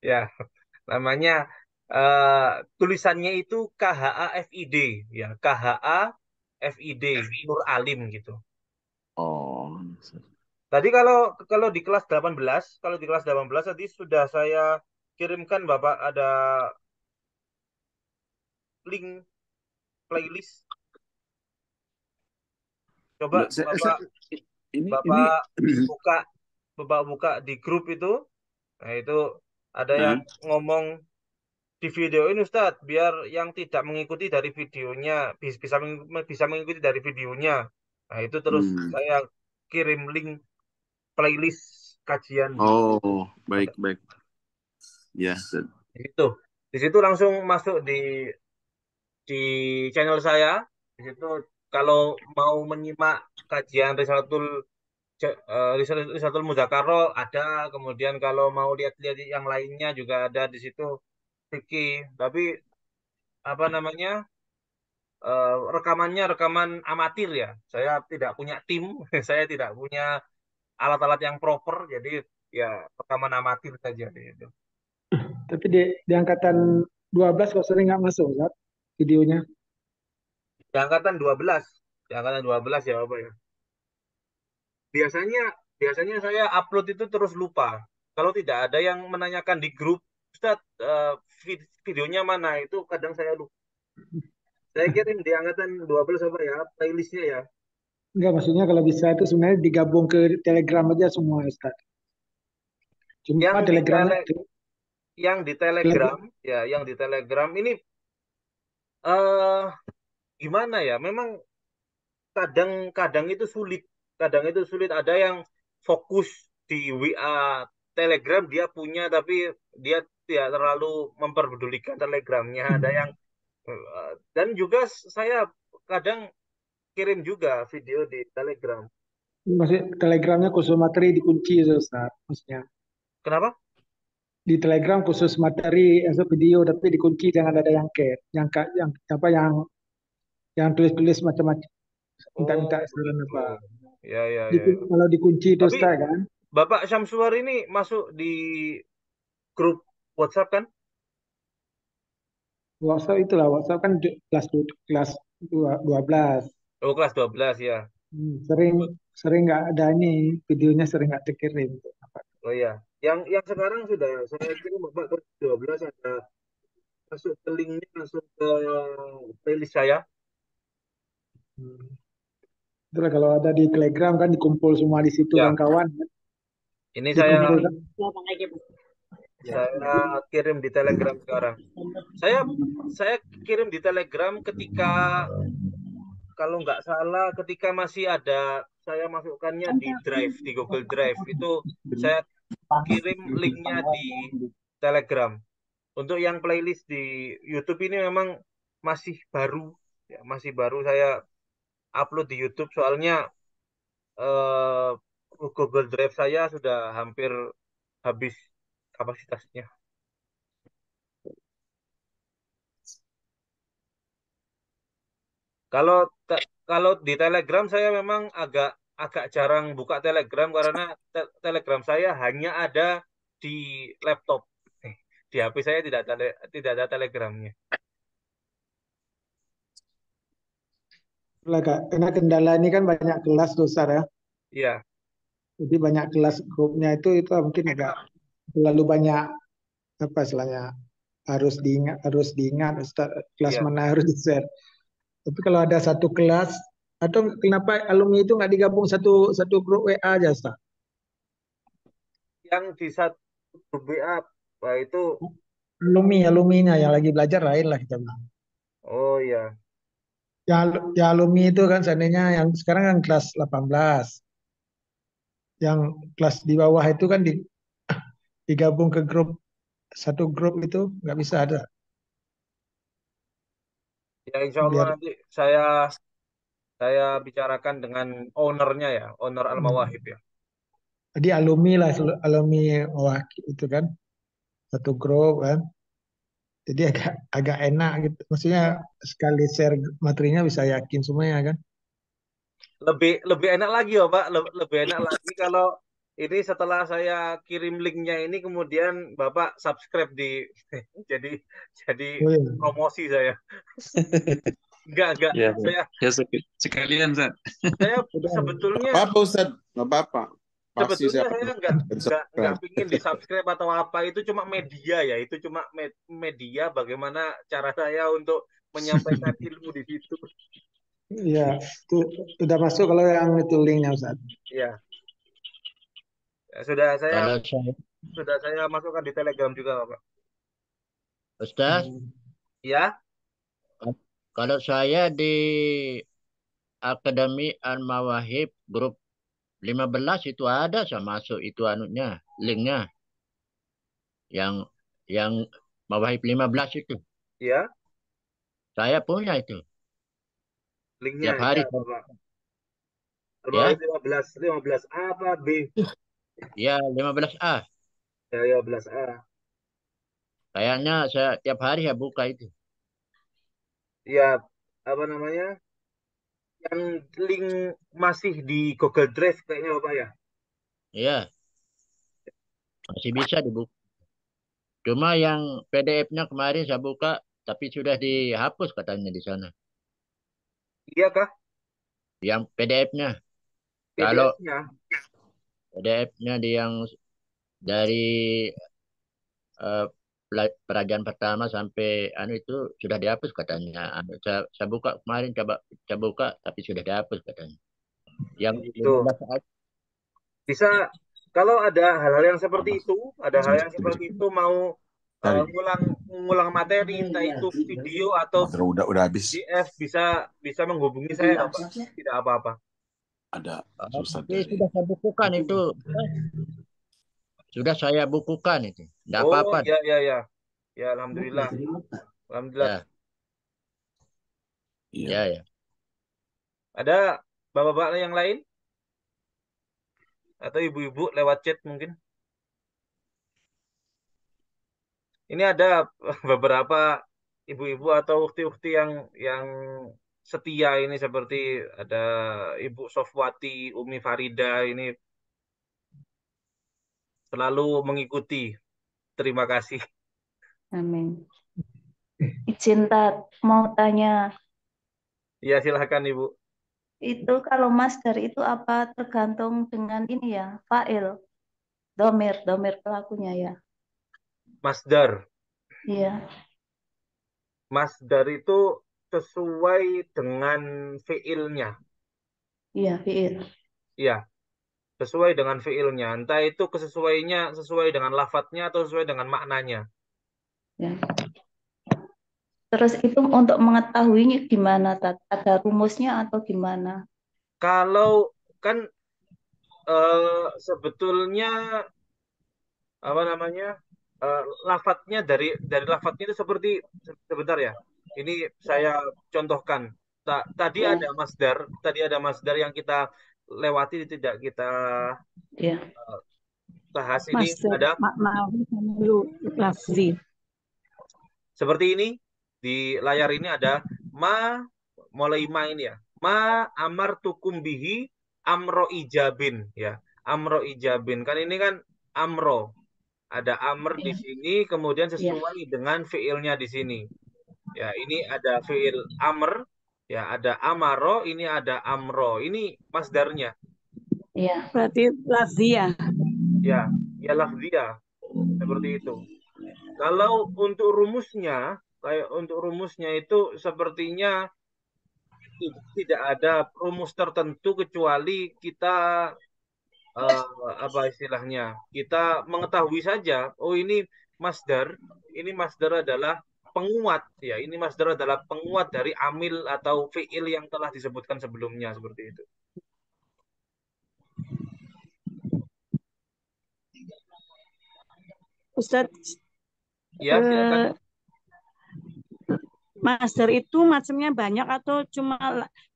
A: Ya, namanya tulisannya itu KHAFID, ya KHAFID Nur Alim gitu.
E: Oh.
A: Tadi kalau di kelas 18, kalau di kelas 18 tadi sudah saya kirimkan Bapak ada link playlist. Coba Bapak buka di grup itu. Nah, itu ada yang ngomong di video ini Ustadz, biar yang tidak mengikuti dari videonya bisa mengikuti dari videonya. Nah, itu terus saya kirim link playlist kajian.
C: Oh, baik. Ya, Ustaz.
A: Di situ langsung masuk di channel saya. Di situ kalau mau menyimak kajian Risalatul Risatul Mudzakarah ada, kemudian kalau mau lihat-lihat yang lainnya juga ada di situ fikih. Tapi apa namanya, rekamannya rekaman amatir ya. Saya tidak punya tim, saya tidak punya alat-alat yang proper, jadi ya rekaman amatir saja itu.
G: Tapi di angkatan 12 kok sering nggak masuk, Ustaz, videonya.
A: Di angkatan 12 ya Bapak ya. Biasanya biasanya saya upload itu terus lupa. Kalau tidak ada yang menanyakan di grup, Ustaz, videonya mana? Itu kadang saya lupa. Saya kirim di angkatan 12 apa ya, playlistnya ya.
G: Enggak, maksudnya kalau bisa itu sebenarnya digabung ke Telegram aja semua, Ustaz.
A: Yang
G: Cuma
A: di
G: Telegramnya
A: yang di Telegram ya, yang di Telegram ini eh gimana ya? Memang kadang-kadang itu sulit. Kadang itu sulit. Ada yang fokus di WA Telegram dia punya, tapi dia tidak terlalu memperdulikan Telegramnya. Ada yang dan juga saya kadang kirim juga video di Telegram.
G: maksud Telegramnya khusus materi dikunci, Ustaz. Maksudnya
A: Kenapa?
G: di Telegram khusus materi atau video tapi dikunci, jangan ada yang cat, yang apa yang tulis-tulis macam-macam,
A: Oh,
G: minta saran
A: begitu.
G: apa.
A: Ya, ya, ya.
G: Kalau dikunci itu,
A: Tapi
G: Ustaz, kan.
A: Bapak Syamsuar ini masuk di grup WhatsApp kan?
G: WhatsApp itulah, WhatsApp kan kelas 12.
A: Oh, kelas 12 ya.
G: Sering sering nggak ada ini, videonya sering nggak dikirim.
A: Oh iya. Yang sekarang sudah saya kirim Bapak ke 12 ada masuk ke linknya langsung ke playlist saya.
G: Itulah kalau ada di Telegram kan dikumpul semua di situ
A: Ya,
G: kan kawan.
A: ini saya
G: Dikumpul.
A: kirim di Telegram sekarang. Saya saya kirim di Telegram ketika kalau nggak salah ketika masih ada saya masukkannya di Drive, di Google Drive itu saya kirim linknya di Telegram. Untuk yang playlist di YouTube ini memang masih baru, ya, masih baru saya upload di YouTube soalnya eh, Google Drive saya sudah hampir habis kapasitasnya. Kalau kalau di Telegram saya memang agak agak jarang buka Telegram karena Telegram saya hanya ada di laptop. Di HP saya tidak ada Telegramnya.
G: Lah, Kak, karena kendala ini kan banyak kelas tuh, Ustaz, ya.
A: Iya,
G: Jadi banyak kelas grupnya itu mungkin agak terlalu banyak apa istilahnya, harus diingat Ustaz, kelas
A: iya.
G: mana harus di-share. Tapi kalau ada satu kelas, atau kenapa alumni itu nggak digabung satu satu grup WA aja, Ustaz?
A: Yang di satu grup WA, wah itu,
G: Alumninya yang lagi belajar lain lah kita bilang.
A: oh ya,
G: Ya alumni itu kan seandainya yang sekarang kan kelas 18. Yang kelas di bawah itu kan digabung ke satu grup itu nggak bisa ada.
A: ya insya Allah
G: Biar
A: nanti saya bicarakan dengan ownernya ya, owner Al Mawahib ya.
G: jadi alumni lah, alumni wah itu kan satu grup kan. Jadi agak agak enak gitu. Maksudnya sekali share materinya bisa yakin semuanya kan.
A: Lebih lebih enak lagi ya Pak, lebih enak lagi kalau ini setelah saya kirim linknya ini kemudian Bapak subscribe di jadi jadi
G: Oh iya.
A: promosi saya. Enggak.
F: Ya,
A: Saya
F: ya sekalian, Zat.
A: saya
G: Udah.
A: sebetulnya
E: Apa Ustaz? Nggak apa-apa. Pasti
A: sebetulnya
E: saya
A: saya nggak pingin di subscribe atau apa, itu cuma media ya, itu cuma media bagaimana cara saya untuk menyampaikan ilmu di situ.
G: Iya, itu sudah masuk kalau yang itu linknya Ustaz.
A: Ya, sudah
H: Kalau saya,
A: saya masukkan di Telegram juga Pak.
H: Ustaz,
A: Ya,
H: kalau saya di Akademi Al-Mawahib grup 15 itu ada saya masuk itu anunya, linknya. Yang Mawahib 15 itu.
A: ya,
H: Saya punya itu.
A: linknya
H: Tiap hari.
A: ya Bapak.
H: Ya,
A: 15A apa B?
H: ya 15A.
A: Ya, 15A.
H: Kayaknya saya tiap hari saya buka itu.
A: Ya, apa namanya? Yang link masih di Google Drive kayaknya Bapak ya?
H: Ya, masih bisa dibuka. Cuma yang PDF-nya kemarin saya buka, tapi sudah dihapus katanya di sana.
A: Iya kah?
H: Yang PDF-nya. Kalau
A: PDF-nya?
H: PDF-nya yang dari eh, pelajaran pertama sampai itu sudah dihapus katanya. Saya buka kemarin, coba saya buka, tapi sudah dihapus katanya. Yang
A: Itu
H: 15 ayat.
A: bisa kalau ada hal-hal yang seperti itu, ada hal yang seperti itu mau ngulang materi, entah itu video atau
E: Udah habis.
A: PDF, bisa menghubungi saya, Pak. Tidak apa-apa.
E: Ada
H: Tapi sudah saya bukukan itu. Sudah saya bukukan itu. Tidak
A: Oh,
H: apa-apa.
A: ya, ya, ya. Ya, alhamdulillah. Alhamdulillah.
H: Ya, ya.
A: Ada bapak-bapak yang lain? Atau ibu-ibu lewat chat mungkin? Ini ada beberapa ibu-ibu atau ukti-ukti yang setia ini, seperti ada Ibu Sofwati, Umi Farida ini selalu mengikuti. Terima kasih.
B: Amin. Izin mau tanya,
A: Ya, silakan Ibu.
B: itu kalau masdar itu apa tergantung dengan ini ya, fa'il, domir pelakunya ya.
A: Masdar.
B: Iya,
A: Masdar itu sesuai dengan fiilnya.
B: iya fi'il.
A: Iya, sesuai dengan fiilnya. Entah itu kesesuaiannya sesuai dengan lafadznya atau sesuai dengan maknanya.
B: Ya. Terus itu untuk mengetahuinya gimana, Tat? Ada rumusnya atau gimana?
A: Kalau kan sebetulnya apa namanya, lafadznya dari lafadznya itu seperti, sebentar ya. Ini saya contohkan. Tadi
B: Ya,
A: ada masdar yang kita lewati, tidak kita
B: ya,
A: bahas. Ini
I: Masdar
A: ada
I: maknawi sama lafzi.
A: seperti ini di layar. Ini ada mulai ini ya. Ma amartukum bihi amro ijabin ya. Amro ijabin. Kan ini kan amro. Ada amr di
B: ya,
A: sini, kemudian
B: ya,
A: sesuai dengan fiilnya di sini. Ya, ini ada fiil amr, ya ada amaro, ini ada amro. Ini masdarnya.
B: ya.
I: Berarti lafziyah.
A: Ya, ya lafziyah. Seperti itu. Kalau untuk rumusnya itu sepertinya tidak ada rumus tertentu, kecuali kita apa istilahnya, kita mengetahui saja, oh ini masdar adalah penguat ya, ini masdar adalah penguat dari amil atau fiil yang telah disebutkan sebelumnya, seperti itu.
I: Ustadz,
A: Ya, silakan.
I: masdar itu macamnya banyak atau cuma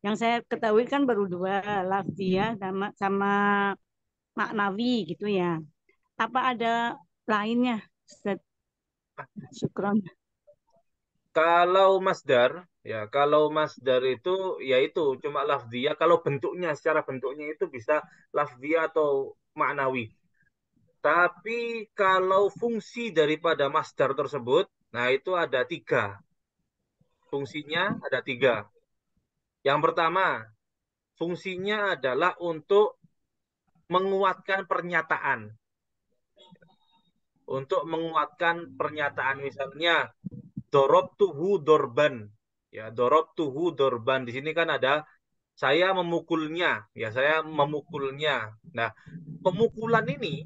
I: yang saya ketahui kan baru dua, lafziyah sama maknawi gitu ya. Apa ada lainnya, Ustadz? Syukron.
A: Kalau masdar itu yaitu cuma lafziyah. Kalau secara bentuknya itu bisa lafziyah atau maknawi. Tapi kalau fungsi daripada masdar tersebut, nah itu ada 3. Fungsinya ada 3. Yang pertama, fungsinya adalah untuk menguatkan pernyataan. Untuk menguatkan pernyataan, misalnya dorobtuhu dorban. Ya, dorobtuhu dorban. Di sini kan ada saya memukulnya. Ya, saya memukulnya. Nah, pemukulan ini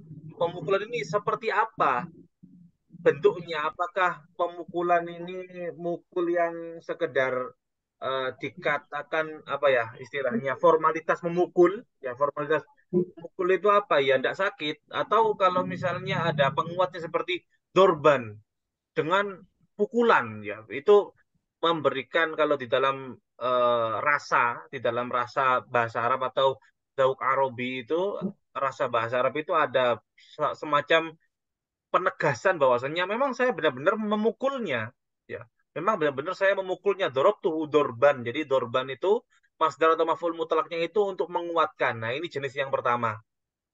A: seperti apa bentuknya? Apakah pemukulan ini mukul yang sekedar dikatakan apa ya istilahnya, formalitas memukul ya, formalitas memukul itu apa ya, tidak sakit, atau kalau misalnya ada penguatnya seperti dorban dengan pukulan ya, itu memberikan, kalau di dalam rasa bahasa Arab atau Dauk Arabi itu, rasa bahasa Arab itu ada semacam penegasan bahwasannya memang saya benar-benar memukulnya. Ya, memang benar-benar saya memukulnya. Dorobtuhu dorban. Jadi dorban itu masdar atau maf'ul mutlaknya itu untuk menguatkan. Nah, ini jenis yang pertama.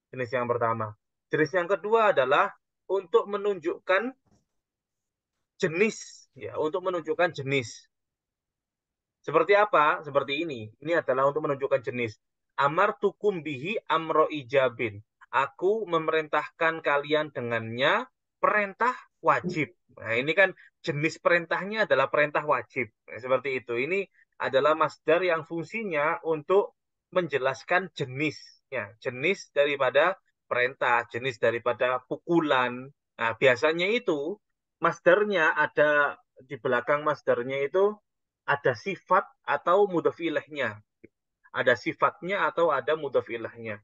A: Jenis yang pertama. Jenis yang kedua adalah untuk menunjukkan jenis, ya, untuk menunjukkan jenis. Seperti apa? Seperti ini. Ini adalah untuk menunjukkan jenis. Amartukum bihi amro ijabin. Aku memerintahkan kalian dengannya perintah wajib. Nah, ini kan jenis perintahnya adalah perintah wajib. Nah, seperti itu. Ini adalah masdar yang fungsinya untuk menjelaskan jenisnya. Jenis daripada perintah, jenis daripada pukulan. Nah, biasanya itu masdarnya ada di belakang masdarnya itu ada sifat atau mudhof ilaihnya. Ada sifatnya atau ada mudhof ilaihnya.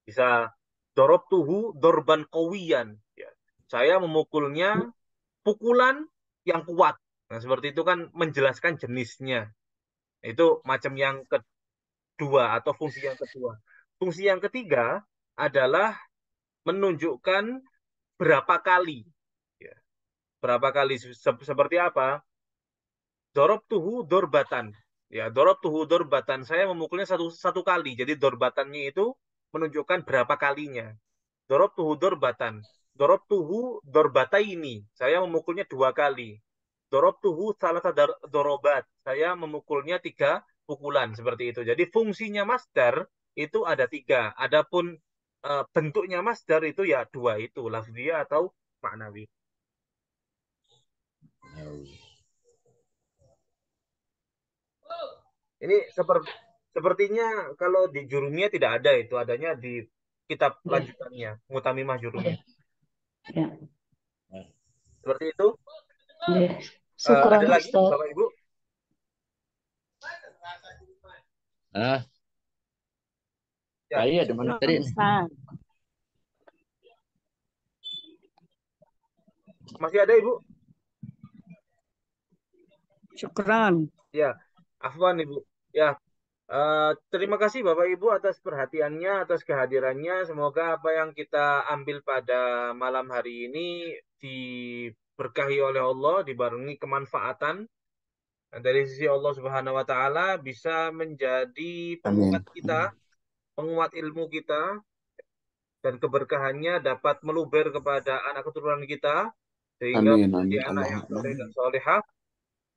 A: Bisa dorobtuhu dorban qawiyan. Ya. Saya memukulnya pukulan yang kuat. Nah, seperti itu kan menjelaskan jenisnya. Itu macam yang kedua atau fungsi yang kedua. Fungsi yang ketiga adalah menunjukkan berapa kali. Ya. Berapa kali seperti apa? Dorobtuhu dorbatan. Ya, dorobtuhu dorbatan. Saya memukulnya satu kali. Jadi dorbatannya itu menunjukkan berapa kalinya. Dorobtuhu dorbatan. Dorobtuhu dorbataini. Saya memukulnya 2 kali. Dorobtuhu salasa dorobat. Saya memukulnya 3 pukulan. Seperti itu. Jadi fungsinya masdar itu ada 3. Adapun bentuknya masdar itu ya 2 itu. Lafziyah atau maknawi. Ini sepertinya kalau di Jurumiyah tidak ada itu, adanya di kitab lanjutannya, Mutamimah Jurumiyah.
B: Ya.
A: Seperti itu.
B: Syukuran,
A: ada lagi,
B: Ustaz.
A: Bapak Ibu?
H: Ya, iya, ada mana tadi?
A: Masih ada, Ibu?
I: Syukran.
A: Ya, afwan Ibu. Ya, terima kasih Bapak Ibu atas perhatiannya, atas kehadirannya. Semoga apa yang kita ambil pada malam hari ini diberkahi oleh Allah, dibarengi kemanfaatan dari sisi Allah Subhanahu wa taala, bisa menjadi penguat kita, penguat ilmu kita, dan keberkahannya dapat meluber kepada anak keturunan kita sehingga menjadi anak yang soleh dan solehah.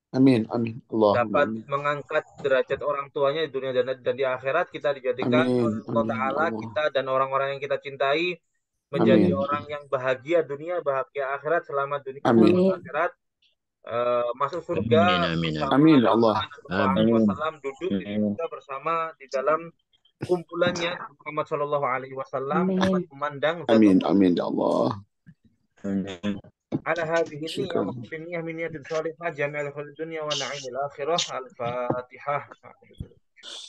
E: Amin, amin.
A: Dapat mengangkat derajat orang tuanya di dunia dan di akhirat. Kita dijadikan oleh Allah Ta'ala, kita dan orang-orang yang kita cintai menjadi orang yang bahagia dunia, bahagia akhirat, selama dunia dan akhirat. Masuk surga
H: Amin Allah.
A: Wasallam, duduk di surga bersama di dalam kumpulannya Muhammad Shallallahu Alaihi Wasallam, dapat memandang
E: amin ya Allah.
A: على هذه النية وكل النية من نية صالحة جميع الخير الدنيا ونعيم الآخرة. الفاتحة.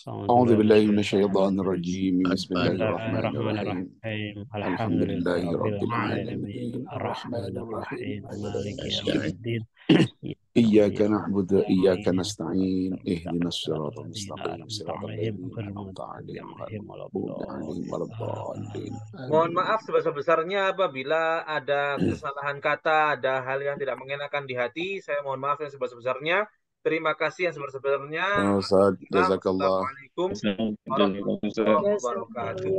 E: أعوذ بالله من الشيطان الرجيم. بسم الله الرحمن الرحيم. الحمد لله رب العالمين الرحمن الرحيم مالك يوم الدين إياك نعبد وإياك نستعين اهدنا الصراط المستقيم صراط الذين أنعمت عليهم غير المغضوب عليهم ولا الضالين.
A: Mohon maaf sebesar-besarnya apabila ada kesalahan kata, ada hal yang tidak mengenakan di hati. Saya mohon maaf yang sebesar-besarnya. Terima kasih yang sebesar-besarnya.
E: Jazakallah.
A: Assalamualaikum warahmatullahi wabarakatuh.